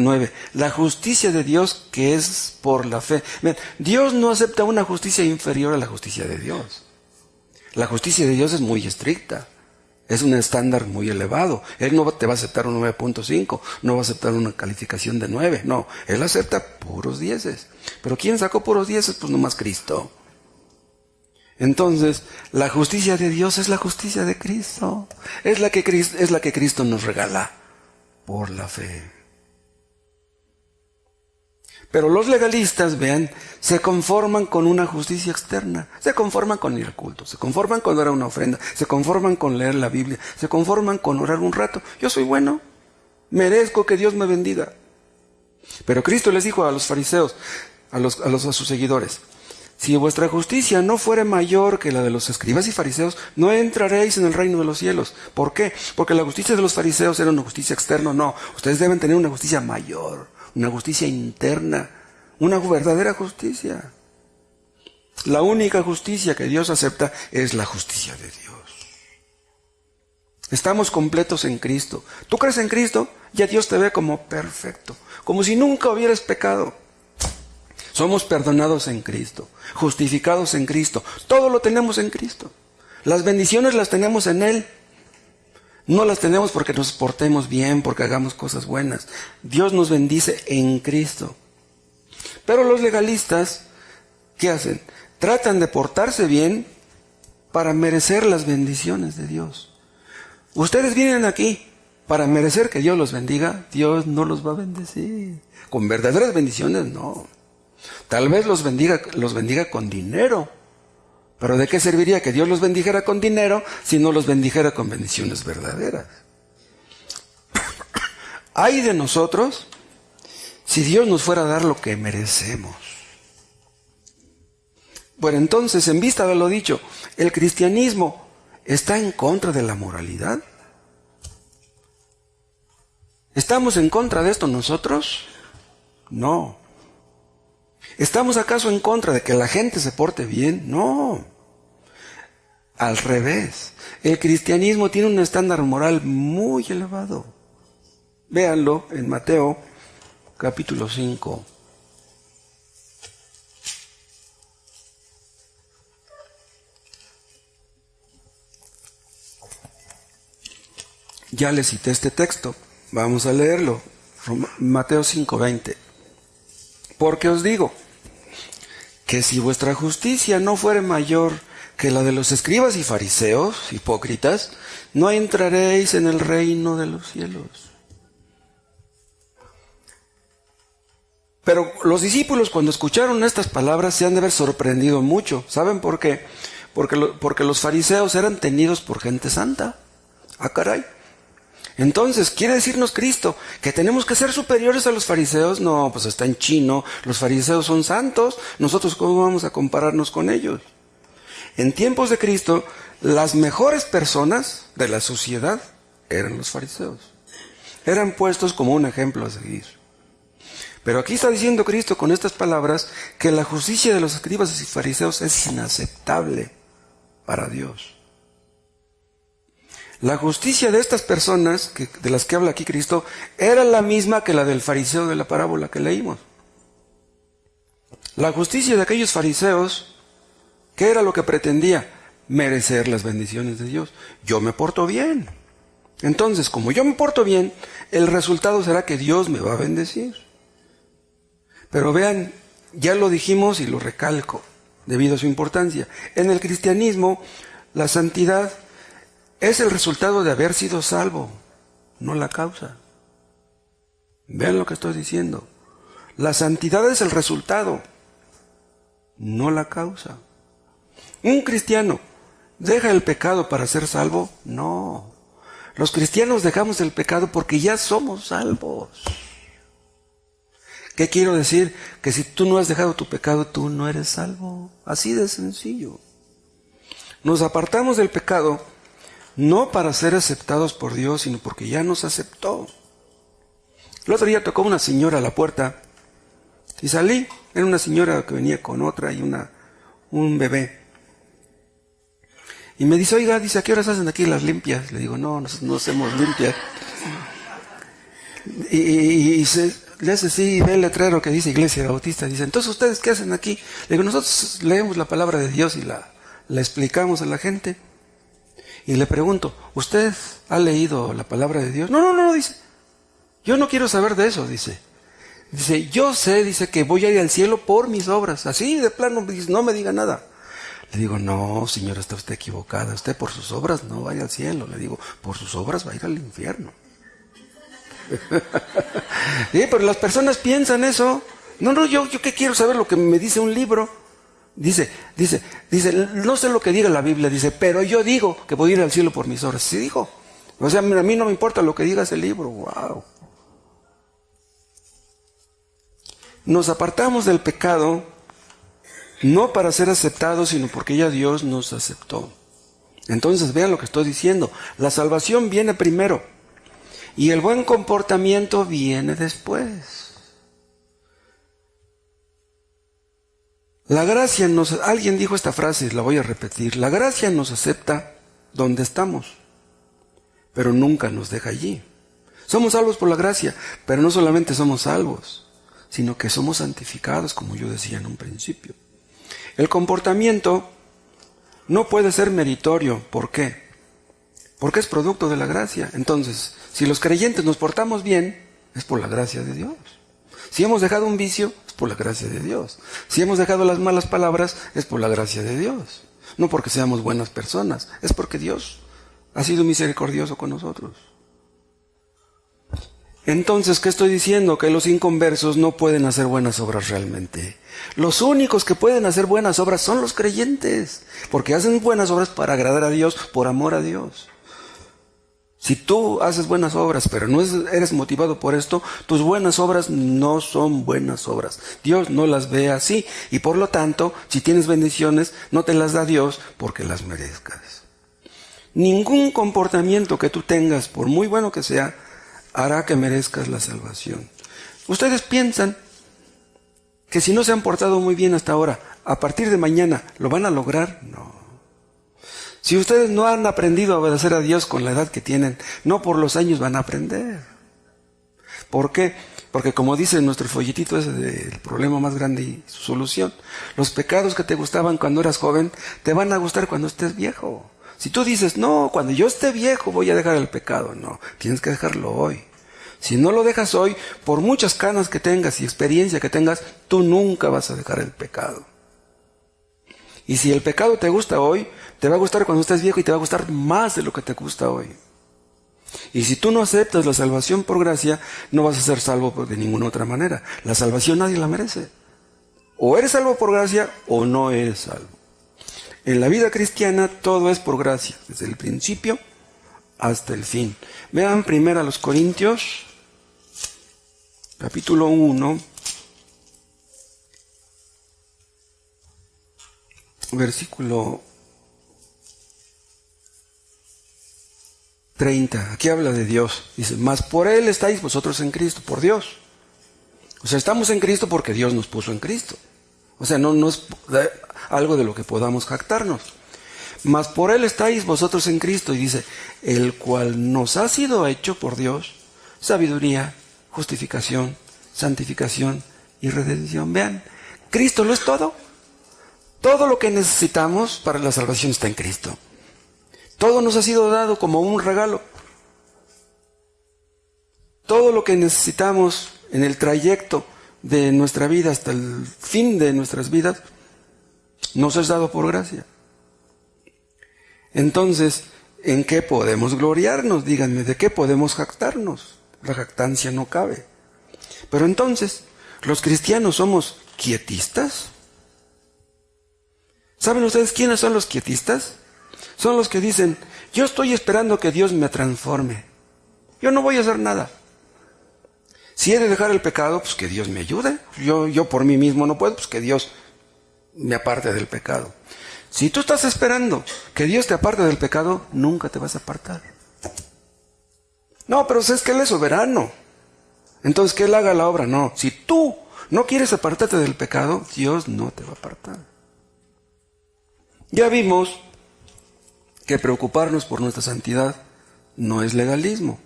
9. La justicia de Dios que es por la fe. Bien, Dios no acepta una justicia inferior a la justicia de Dios. La justicia de Dios es muy estricta. Es un estándar muy elevado. Él no te va a aceptar un 9.5, no va a aceptar una calificación de 9. No, Él acepta puros 10. Pero ¿quién sacó puros 10? Pues nomás Cristo. Entonces, la justicia de Dios es la justicia de Cristo. Es la que Cristo nos regala por la fe. Pero los legalistas, vean, se conforman con una justicia externa. Se conforman con ir al culto, se conforman con dar una ofrenda, se conforman con leer la Biblia, se conforman con orar un rato. Yo soy bueno, merezco que Dios me bendiga. Pero Cristo les dijo a los fariseos, a sus seguidores, si vuestra justicia no fuere mayor que la de los escribas y fariseos, no entraréis en el reino de los cielos. ¿Por qué? Porque la justicia de los fariseos era una justicia externa. No, ustedes deben tener una justicia mayor, una justicia interna, una verdadera justicia. La única justicia que Dios acepta es la justicia de Dios. Estamos completos en Cristo. Tú crees en Cristo, ya Dios te ve como perfecto, como si nunca hubieras pecado. Somos perdonados en Cristo, justificados en Cristo. Todo lo tenemos en Cristo. Las bendiciones las tenemos en Él. No las tenemos porque nos portemos bien, porque hagamos cosas buenas. Dios nos bendice en Cristo. Pero los legalistas, ¿qué hacen? Tratan de portarse bien para merecer las bendiciones de Dios. Ustedes vienen aquí para merecer que Dios los bendiga. Dios no los va a bendecir. Con verdaderas bendiciones, no. Tal vez los bendiga con dinero. Pero ¿de qué serviría que Dios los bendijera con dinero si no los bendijera con bendiciones verdaderas? Ay de nosotros si Dios nos fuera a dar lo que merecemos. Bueno, entonces, en vista de lo dicho, ¿el cristianismo está en contra de la moralidad? ¿Estamos en contra de esto nosotros? No. ¿Estamos acaso en contra de que la gente se porte bien? No. Al revés. El cristianismo tiene un estándar moral muy elevado. Véanlo en Mateo capítulo 5. Ya les cité este texto. Vamos a leerlo. Mateo 5:20. Porque os digo que si vuestra justicia no fuere mayor que la de los escribas y fariseos, hipócritas, no entraréis en el reino de los cielos. Pero los discípulos, cuando escucharon estas palabras, se han de haber sorprendido mucho. ¿Saben por qué? Porque los fariseos eran tenidos por gente santa. ¡Ah, caray! Entonces, ¿quiere decirnos Cristo que tenemos que ser superiores a los fariseos? No, pues está en chino. Los fariseos son santos. ¿Nosotros cómo vamos a compararnos con ellos? En tiempos de Cristo, las mejores personas de la sociedad eran los fariseos. Eran puestos como un ejemplo a seguir. Pero aquí está diciendo Cristo con estas palabras que la justicia de los escribas y fariseos es inaceptable para Dios. La justicia de estas personas, de las que habla aquí Cristo, era la misma que la del fariseo de la parábola que leímos. La justicia de aquellos fariseos, ¿qué era lo que pretendía? Merecer las bendiciones de Dios. Yo me porto bien. Entonces, como yo me porto bien, el resultado será que Dios me va a bendecir. Pero vean, ya lo dijimos y lo recalco, debido a su importancia. En el cristianismo, la santidad es el resultado de haber sido salvo, no la causa. Vean lo que estoy diciendo. La santidad es el resultado, no la causa. ¿Un cristiano deja el pecado para ser salvo? No. Los cristianos dejamos el pecado porque ya somos salvos. ¿Qué quiero decir? Que si tú no has dejado tu pecado, tú no eres salvo. Así de sencillo. Nos apartamos del pecado no para ser aceptados por Dios, sino porque ya nos aceptó. El otro día tocó una señora a la puerta y salí. Era una señora que venía con otra y un bebé. Y me dice, oiga, dice, ¿a qué horas hacen aquí las limpias? Le digo, no hacemos limpias. Y le hace así, ve el letrero que dice Iglesia Bautista. Dice, entonces, ¿ustedes qué hacen aquí? Le digo, nosotros leemos la palabra de Dios y la explicamos a la gente. Y le pregunto, ¿usted ha leído la palabra de Dios? No, dice. Yo no quiero saber de eso, dice. Dice, yo sé, dice, que voy a ir al cielo por mis obras. Así, de plano, dice, no me diga nada. Le digo, no, señora, está usted equivocada. Usted por sus obras no va a ir al cielo. Le digo, por sus obras va a ir al infierno. Sí, pero las personas piensan eso. No, yo qué quiero saber lo que me dice un libro. Dice, no sé lo que diga la Biblia, dice, pero yo digo que voy a ir al cielo por mis obras. Sí dijo. O sea, a mí no me importa lo que diga ese libro. Wow. Nos apartamos del pecado no para ser aceptados, sino porque ya Dios nos aceptó. Entonces vean lo que estoy diciendo. La salvación viene primero y el buen comportamiento viene después. La gracia alguien dijo esta frase, la voy a repetir. La gracia nos acepta donde estamos, pero nunca nos deja allí. Somos salvos por la gracia, pero no solamente somos salvos, sino que somos santificados, como yo decía en un principio. El comportamiento no puede ser meritorio. ¿Por qué? Porque es producto de la gracia. Entonces, si los creyentes nos portamos bien, es por la gracia de Dios. Si hemos dejado un vicio, es por la gracia de Dios. Si hemos dejado las malas palabras, es por la gracia de Dios. No porque seamos buenas personas, es porque Dios ha sido misericordioso con nosotros. Entonces, ¿qué estoy diciendo? Que los inconversos no pueden hacer buenas obras realmente. Los únicos que pueden hacer buenas obras son los creyentes, porque hacen buenas obras para agradar a Dios, por amor a Dios. Si tú haces buenas obras, pero no eres motivado por esto, tus buenas obras no son buenas obras. Dios no las ve así, y por lo tanto, si tienes bendiciones, no te las da Dios porque las merezcas. Ningún comportamiento que tú tengas, por muy bueno que sea, hará que merezcas la salvación. ¿Ustedes piensan que si no se han portado muy bien hasta ahora, a partir de mañana, lo van a lograr? No. Si ustedes no han aprendido a obedecer a Dios con la edad que tienen, no por los años van a aprender. ¿Por qué? Porque como dice nuestro folletito ese del problema más grande y su solución, los pecados que te gustaban cuando eras joven, te van a gustar cuando estés viejo. Si tú dices, no, cuando yo esté viejo voy a dejar el pecado, no, tienes que dejarlo hoy. Si no lo dejas hoy, por muchas canas que tengas y experiencia que tengas, tú nunca vas a dejar el pecado. Y si el pecado te gusta hoy, te va a gustar cuando estés viejo y te va a gustar más de lo que te gusta hoy. Y si tú no aceptas la salvación por gracia, no vas a ser salvo de ninguna otra manera. La salvación nadie la merece. O eres salvo por gracia o no eres salvo. En la vida cristiana todo es por gracia, desde el principio hasta el fin. Vean primero a los Corintios, capítulo 1, versículo 30. Aquí habla de Dios. Dice, mas por Él estáis vosotros en Cristo, por Dios. O sea, estamos en Cristo porque Dios nos puso en Cristo. O sea, no es algo de lo que podamos jactarnos. Mas por Él estáis vosotros en Cristo. Y dice, el cual nos ha sido hecho por Dios sabiduría, justificación, santificación y redención. Vean, Cristo lo es todo. Todo lo que necesitamos para la salvación está en Cristo. Todo nos ha sido dado como un regalo. Todo lo que necesitamos en el trayecto de nuestra vida hasta el fin de nuestras vidas nos es dado por gracia. Entonces, ¿en qué podemos gloriarnos? Díganme, ¿de qué podemos jactarnos? La jactancia no cabe. Pero entonces, ¿los cristianos somos quietistas? ¿Saben ustedes quiénes son los quietistas? Son los que dicen, yo estoy esperando que Dios me transforme. Yo no voy a hacer nada. Si he de dejar el pecado, pues que Dios me ayude. Yo por mí mismo no puedo, pues que Dios me aparte del pecado. Si tú estás esperando que Dios te aparte del pecado, nunca te vas a apartar. No, pero es que Él es soberano. Entonces que Él haga la obra. No, si tú no quieres apartarte del pecado, Dios no te va a apartar. Ya vimos que preocuparnos por nuestra santidad no es legalismo.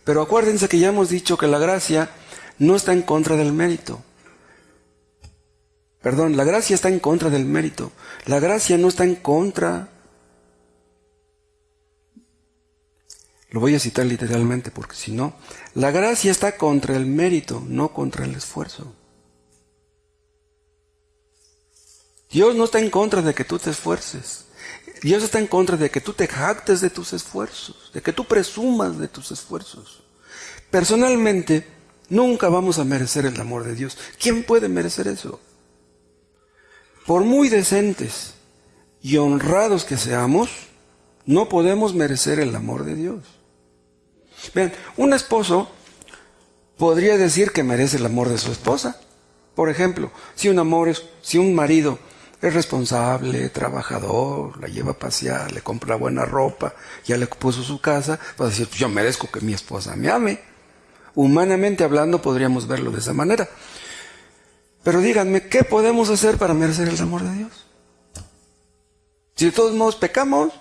Pero acuérdense que ya hemos dicho que la gracia no está en contra del mérito. Perdón, la gracia está en contra del mérito. La gracia no está en contra. Lo voy a citar literalmente porque si no, la gracia está contra el mérito, no contra el esfuerzo. Dios no está en contra de que tú te esfuerces. Dios está en contra de que tú te jactes de tus esfuerzos, de que tú presumas de tus esfuerzos. Personalmente, nunca vamos a merecer el amor de Dios. ¿Quién puede merecer eso? Por muy decentes y honrados que seamos, no podemos merecer el amor de Dios. Vean, un esposo podría decir que merece el amor de su esposa. Por ejemplo, si un marido es responsable, trabajador, la lleva a pasear, le compra buena ropa, ya le puso su casa, va a decir, pues yo merezco que mi esposa me ame. Humanamente hablando podríamos verlo de esa manera. Pero díganme, ¿qué podemos hacer para merecer el amor de Dios? Si de todos modos pecamos,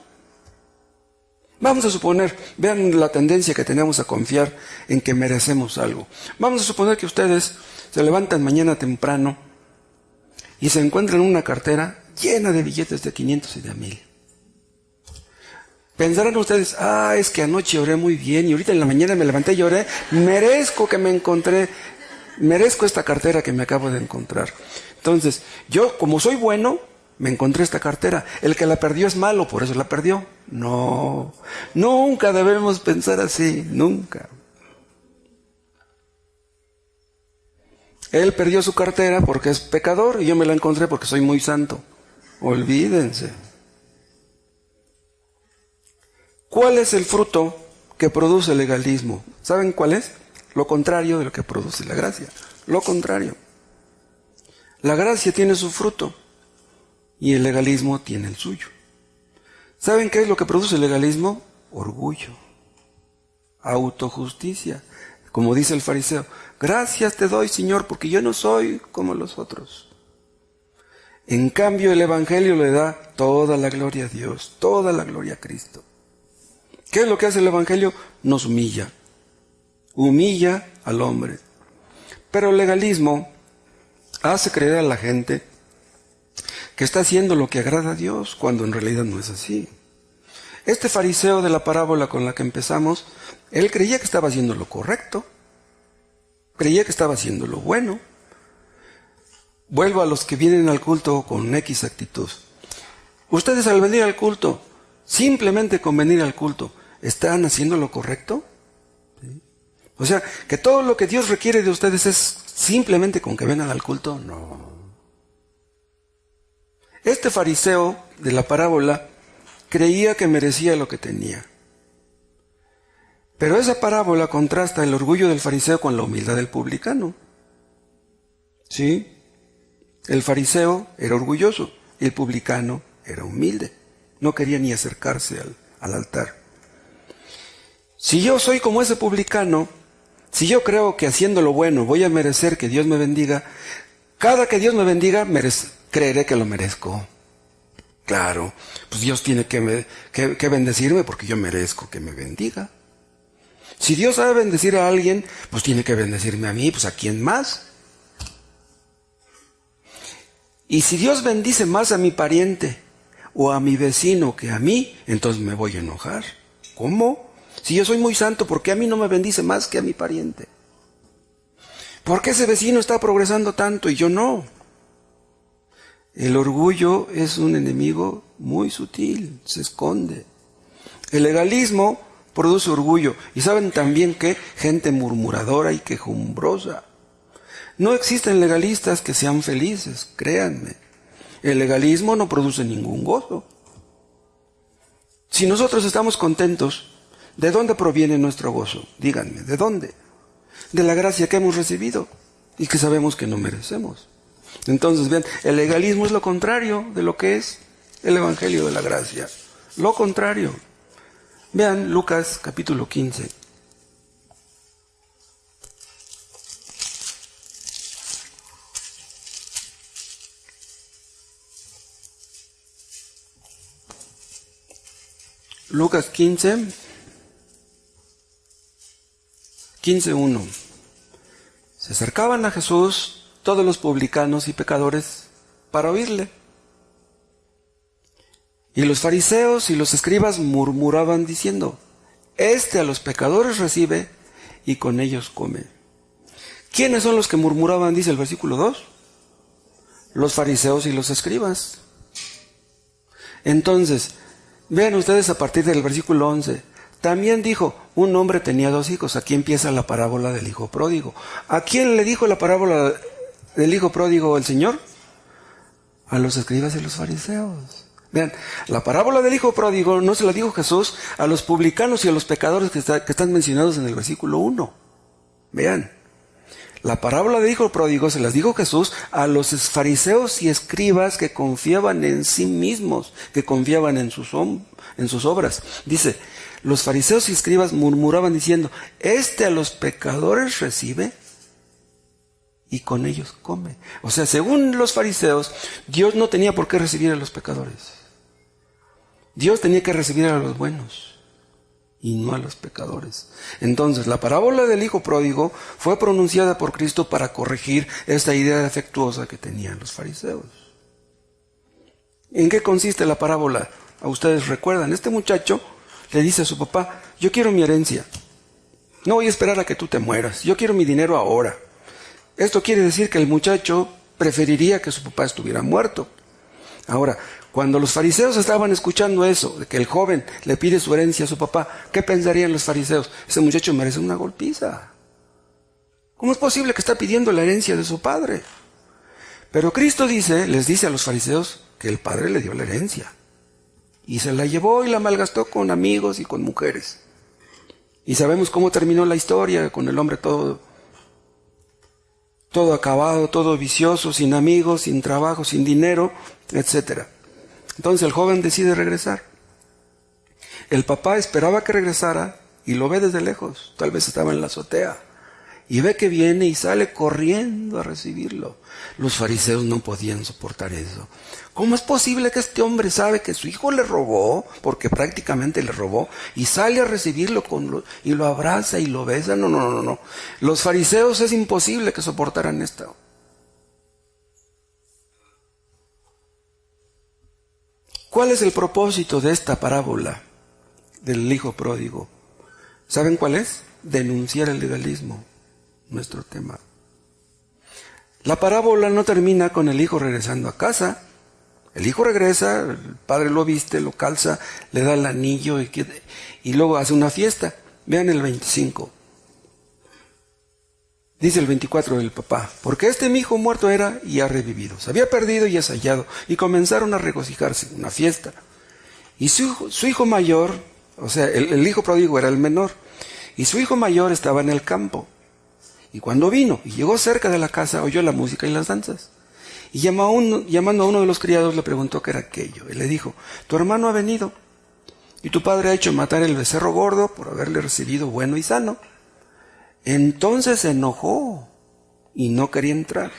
vamos a suponer, vean la tendencia que tenemos a confiar en que merecemos algo. Vamos a suponer que ustedes se levantan mañana temprano y se encuentran una cartera llena de billetes de 500 y de 1000. Pensarán ustedes, es que anoche oré muy bien y ahorita en la mañana me levanté y oré, merezco esta cartera que me acabo de encontrar. Entonces, yo como soy bueno, me encontré esta cartera. El que la perdió es malo, por eso la perdió. No, nunca debemos pensar así, nunca. Él perdió su cartera porque es pecador y yo me la encontré porque soy muy santo. Olvídense. ¿Cuál es el fruto que produce el legalismo? ¿Saben cuál es? Lo contrario de lo que produce la gracia. Lo contrario. La gracia tiene su fruto y el legalismo tiene el suyo. ¿Saben qué es lo que produce el legalismo? Orgullo, autojusticia. Como dice el fariseo, gracias te doy, Señor, porque yo no soy como los otros. En cambio, el Evangelio le da toda la gloria a Dios, toda la gloria a Cristo. ¿Qué es lo que hace el Evangelio? Nos humilla. Humilla al hombre. Pero el legalismo hace creer a la gente que está haciendo lo que agrada a Dios, cuando en realidad no es así. Este fariseo de la parábola con la que empezamos, él creía que estaba haciendo lo correcto, creía que estaba haciendo lo bueno. Vuelvo a los que vienen al culto con X actitud. Ustedes al venir al culto, simplemente con venir al culto, ¿están haciendo lo correcto? ¿Sí? O sea, que todo lo que Dios requiere de ustedes es simplemente con que vengan al culto. No. Este fariseo de la parábola creía que merecía lo que tenía. Pero esa parábola contrasta el orgullo del fariseo con la humildad del publicano. ¿Sí? El fariseo era orgulloso y el publicano era humilde. No quería ni acercarse al altar. Si yo soy como ese publicano, si yo creo que haciendo lo bueno voy a merecer que Dios me bendiga, cada que Dios me bendiga, creeré que lo merezco. Claro, pues Dios tiene que bendecirme porque yo merezco que me bendiga. Si Dios sabe bendecir a alguien, pues tiene que bendecirme a mí, pues ¿a quién más? Y si Dios bendice más a mi pariente o a mi vecino que a mí, entonces me voy a enojar. ¿Cómo? Si yo soy muy santo, ¿por qué a mí no me bendice más que a mi pariente? ¿Por qué ese vecino está progresando tanto y yo no? El orgullo es un enemigo muy sutil, se esconde. El legalismo produce orgullo. Y saben también que gente murmuradora y quejumbrosa. No existen legalistas que sean felices, créanme. El legalismo no produce ningún gozo. Si nosotros estamos contentos, ¿de dónde proviene nuestro gozo? Díganme, ¿de dónde? De la gracia que hemos recibido y que sabemos que no merecemos. Entonces, vean, el legalismo es lo contrario de lo que es el Evangelio de la Gracia. Lo contrario. Vean Lucas capítulo 15. Lucas 15, 15:1. Se acercaban a Jesús todos los publicanos y pecadores para oírle. Y los fariseos y los escribas murmuraban diciendo: Este a los pecadores recibe y con ellos come. ¿Quiénes son los que murmuraban? Dice el versículo 2. Los fariseos y los escribas. Entonces, vean ustedes a partir del versículo 11. También dijo, un hombre tenía 2 hijos. Aquí empieza la parábola del hijo pródigo. ¿A quién le dijo la parábola del hijo pródigo el Señor? A los escribas y los fariseos. Vean, la parábola del hijo pródigo no se la dijo Jesús a los publicanos y a los pecadores que están mencionados en el versículo 1. Vean, la parábola del hijo pródigo se las dijo Jesús a los fariseos y escribas que confiaban en sí mismos, que confiaban en sus obras. Dice, los fariseos y escribas murmuraban diciendo, este a los pecadores recibe y con ellos come. O sea, según los fariseos, Dios no tenía por qué recibir a los pecadores. Dios tenía que recibir a los buenos y no a los pecadores. Entonces, la parábola del hijo pródigo fue pronunciada por Cristo para corregir esta idea defectuosa que tenían los fariseos. ¿En qué consiste la parábola? A ustedes recuerdan, este muchacho le dice a su papá, yo quiero mi herencia. No voy a esperar a que tú te mueras. Yo quiero mi dinero ahora. Esto quiere decir que el muchacho preferiría que su papá estuviera muerto. Ahora, cuando los fariseos estaban escuchando eso, de que el joven le pide su herencia a su papá, ¿qué pensarían los fariseos? Ese muchacho merece una golpiza. ¿Cómo es posible que está pidiendo la herencia de su padre? Pero Cristo les dice a los fariseos que el padre le dio la herencia. Y se la llevó y la malgastó con amigos y con mujeres. Y sabemos cómo terminó la historia, con el hombre todo acabado, todo vicioso, sin amigos, sin trabajo, sin dinero, etc. Entonces el joven decide regresar. El papá esperaba que regresara y lo ve desde lejos, tal vez estaba en la azotea, y ve que viene y sale corriendo a recibirlo. Los fariseos no podían soportar eso. ¿Cómo es posible que este hombre sabe que su hijo le robó, porque prácticamente le robó, y sale a recibirlo y lo abraza y lo besa? No. Los fariseos es imposible que soportaran esto. ¿Cuál es el propósito de esta parábola? del hijo pródigo. ¿Saben cuál es? Denunciar el legalismo, nuestro tema. La parábola no termina con el hijo regresando a casa. El hijo regresa, el padre lo viste, lo calza, le da el anillo y luego hace una fiesta. Vean el 25. Dice el 24 del papá: porque este mi hijo muerto era y ha revivido, se había perdido y es hallado. Y comenzaron a regocijarse, una fiesta. Y su hijo mayor, o sea, el hijo pródigo era el menor, y su hijo mayor estaba en el campo. Y cuando vino y llegó cerca de la casa, oyó la música y las danzas. Y llamando a uno de los criados, le preguntó qué era aquello. Él le dijo: tu hermano ha venido, y tu padre ha hecho matar el becerro gordo por haberle recibido bueno y sano. Entonces se enojó y no quería entrar.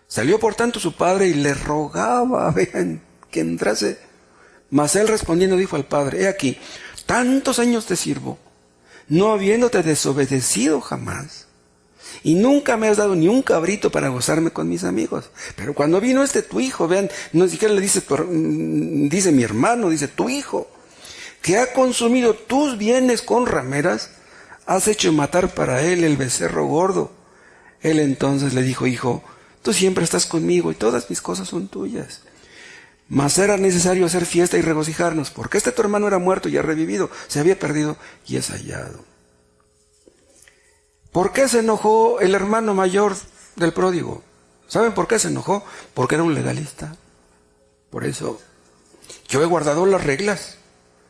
Salió por tanto su padre y le rogaba, vean, que entrase. Mas él respondiendo dijo al padre: he aquí, tantos años te sirvo, no habiéndote desobedecido jamás, y nunca me has dado ni un cabrito para gozarme con mis amigos. Pero cuando vino tu hijo, vean, no siquiera le dice, dice mi hermano, dice tu hijo, que ha consumido tus bienes con rameras, has hecho matar para él el becerro gordo. Él entonces le dijo: hijo, tú siempre estás conmigo y todas mis cosas son tuyas. Mas era necesario hacer fiesta y regocijarnos, porque tu hermano era muerto y ha revivido, se había perdido y es hallado. ¿Por qué se enojó el hermano mayor del pródigo? ¿Saben por qué se enojó? Porque era un legalista. Por eso, yo he guardado las reglas,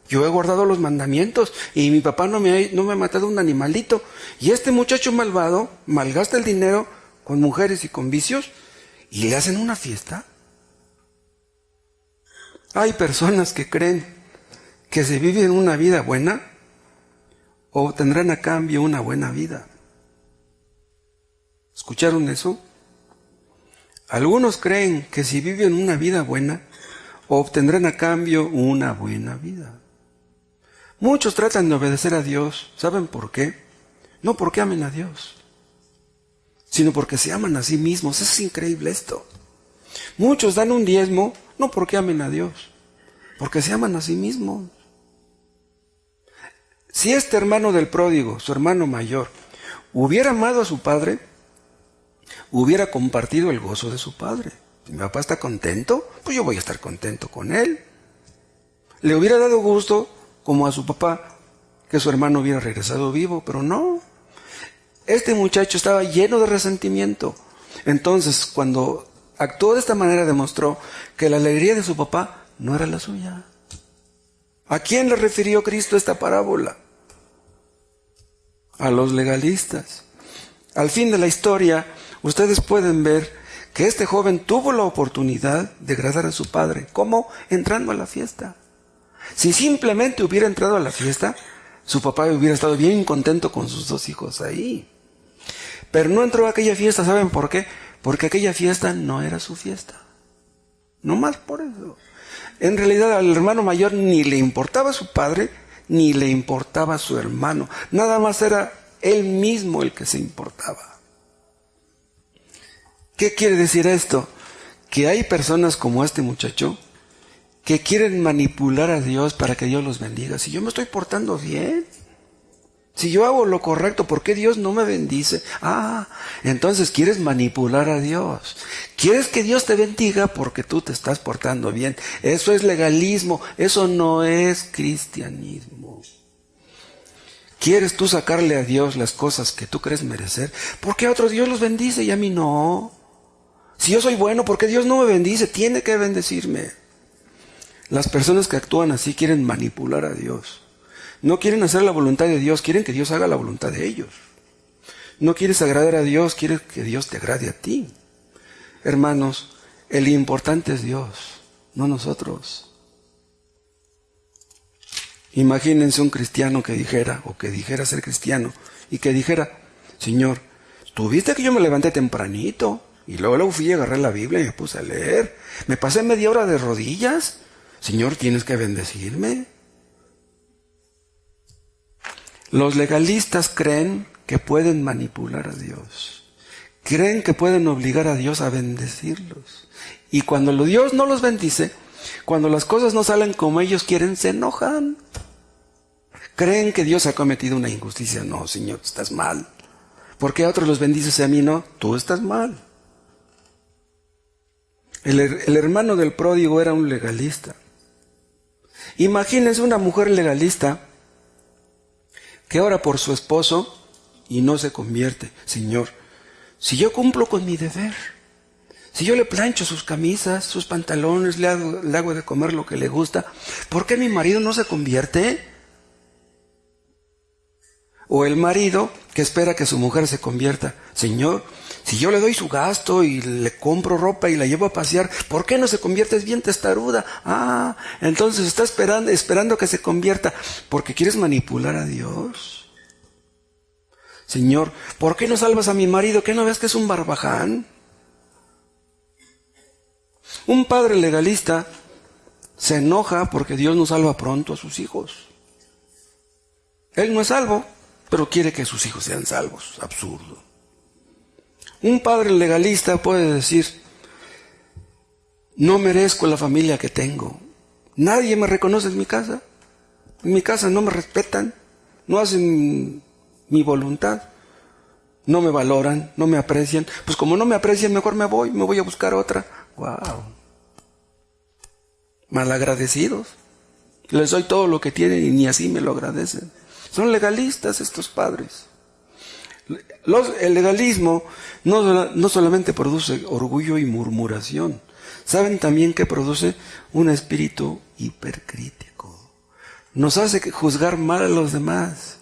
yo he guardado los mandamientos, y mi papá no me ha matado un animalito. Y este muchacho malvado malgasta el dinero con mujeres y con vicios, y le hacen una fiesta. Hay personas que creen que si viven una vida buena, obtendrán a cambio una buena vida. ¿Escucharon eso? Algunos creen que si viven una vida buena, obtendrán a cambio una buena vida. Muchos tratan de obedecer a Dios. ¿Saben por qué? No porque amen a Dios, sino porque se aman a sí mismos. Es increíble esto. Muchos dan un diezmo, no porque amen a Dios, porque se aman a sí mismos. Si este hermano del pródigo, su hermano mayor, hubiera amado a su padre, hubiera compartido el gozo de su padre. Si mi papá está contento, pues yo voy a estar contento con él. Le hubiera dado gusto, como a su papá, que su hermano hubiera regresado vivo, pero no. Este muchacho estaba lleno de resentimiento. Entonces, cuando actuó de esta manera, demostró que la alegría de su papá no era la suya. ¿A quién le refirió Cristo esta parábola? A los legalistas. Al fin de la historia, ustedes pueden ver que este joven tuvo la oportunidad de agradar a su padre. ¿Cómo? Entrando a la fiesta. Si simplemente hubiera entrado a la fiesta, su papá hubiera estado bien contento con sus dos hijos ahí. Pero no entró a aquella fiesta. ¿Saben por qué? Porque aquella fiesta no era su fiesta. No más por eso. En realidad al hermano mayor ni le importaba su padre, ni le importaba su hermano. Nada más era él mismo el que se importaba. ¿Qué quiere decir esto? Que hay personas como este muchacho que quieren manipular a Dios para que Dios los bendiga. Si yo me estoy portando bien, si yo hago lo correcto, ¿por qué Dios no me bendice? Entonces quieres manipular a Dios. Quieres que Dios te bendiga porque tú te estás portando bien. Eso es legalismo, eso no es cristianismo. ¿Quieres tú sacarle a Dios las cosas que tú crees merecer? ¿Por qué a otros Dios los bendice y a mí no? Si yo soy bueno, ¿por qué Dios no me bendice? Tiene que bendecirme. Las personas que actúan así quieren manipular a Dios. No quieren hacer la voluntad de Dios, quieren que Dios haga la voluntad de ellos. No quieres agradar a Dios, quieres que Dios te agrade a ti. Hermanos, el importante es Dios, no nosotros. Imagínense un cristiano que dijera, o que dijera ser cristiano, y que dijera: Señor, ¿tú viste que yo me levanté tempranito? Y luego fui a agarrar la Biblia y me puse a leer. Me pasé media hora de rodillas. Señor, tienes que bendecirme. Los legalistas creen que pueden manipular a Dios. Creen que pueden obligar a Dios a bendecirlos. Y cuando Dios no los bendice, cuando las cosas no salen como ellos quieren, se enojan. ¿Creen que Dios ha cometido una injusticia? No, Señor, estás mal. ¿Por qué a otros los bendices y a mí no? Tú estás mal. El hermano del pródigo era un legalista. Imagínense una mujer legalista que ora por su esposo y no se convierte. Señor, si yo cumplo con mi deber, si yo le plancho sus camisas, sus pantalones, le hago de comer lo que le gusta, ¿por qué mi marido no se convierte? O el marido que espera que su mujer se convierta. Señor, si yo le doy su gasto y le compro ropa y la llevo a pasear, ¿por qué no se convierte? Es bien testaruda. Ah, entonces está esperando que se convierta porque quieres manipular a Dios. Señor, ¿por qué no salvas a mi marido? ¿Qué no ves que es un barbaján? Un padre legalista se enoja porque Dios no salva pronto a sus hijos. Él no es salvo, pero quiere que sus hijos sean salvos. Absurdo. Un padre legalista puede decir, no merezco la familia que tengo. Nadie me reconoce en mi casa. En mi casa no me respetan, no hacen mi voluntad, no me valoran, no me aprecian. Pues como no me aprecian, mejor me voy a buscar otra. ¡Wow! Malagradecidos. Les doy todo lo que tienen y ni así me lo agradecen. Son legalistas estos padres. El legalismo no solamente produce orgullo y murmuración. ¿Saben también que produce un espíritu hipercrítico? Nos hace juzgar mal a los demás.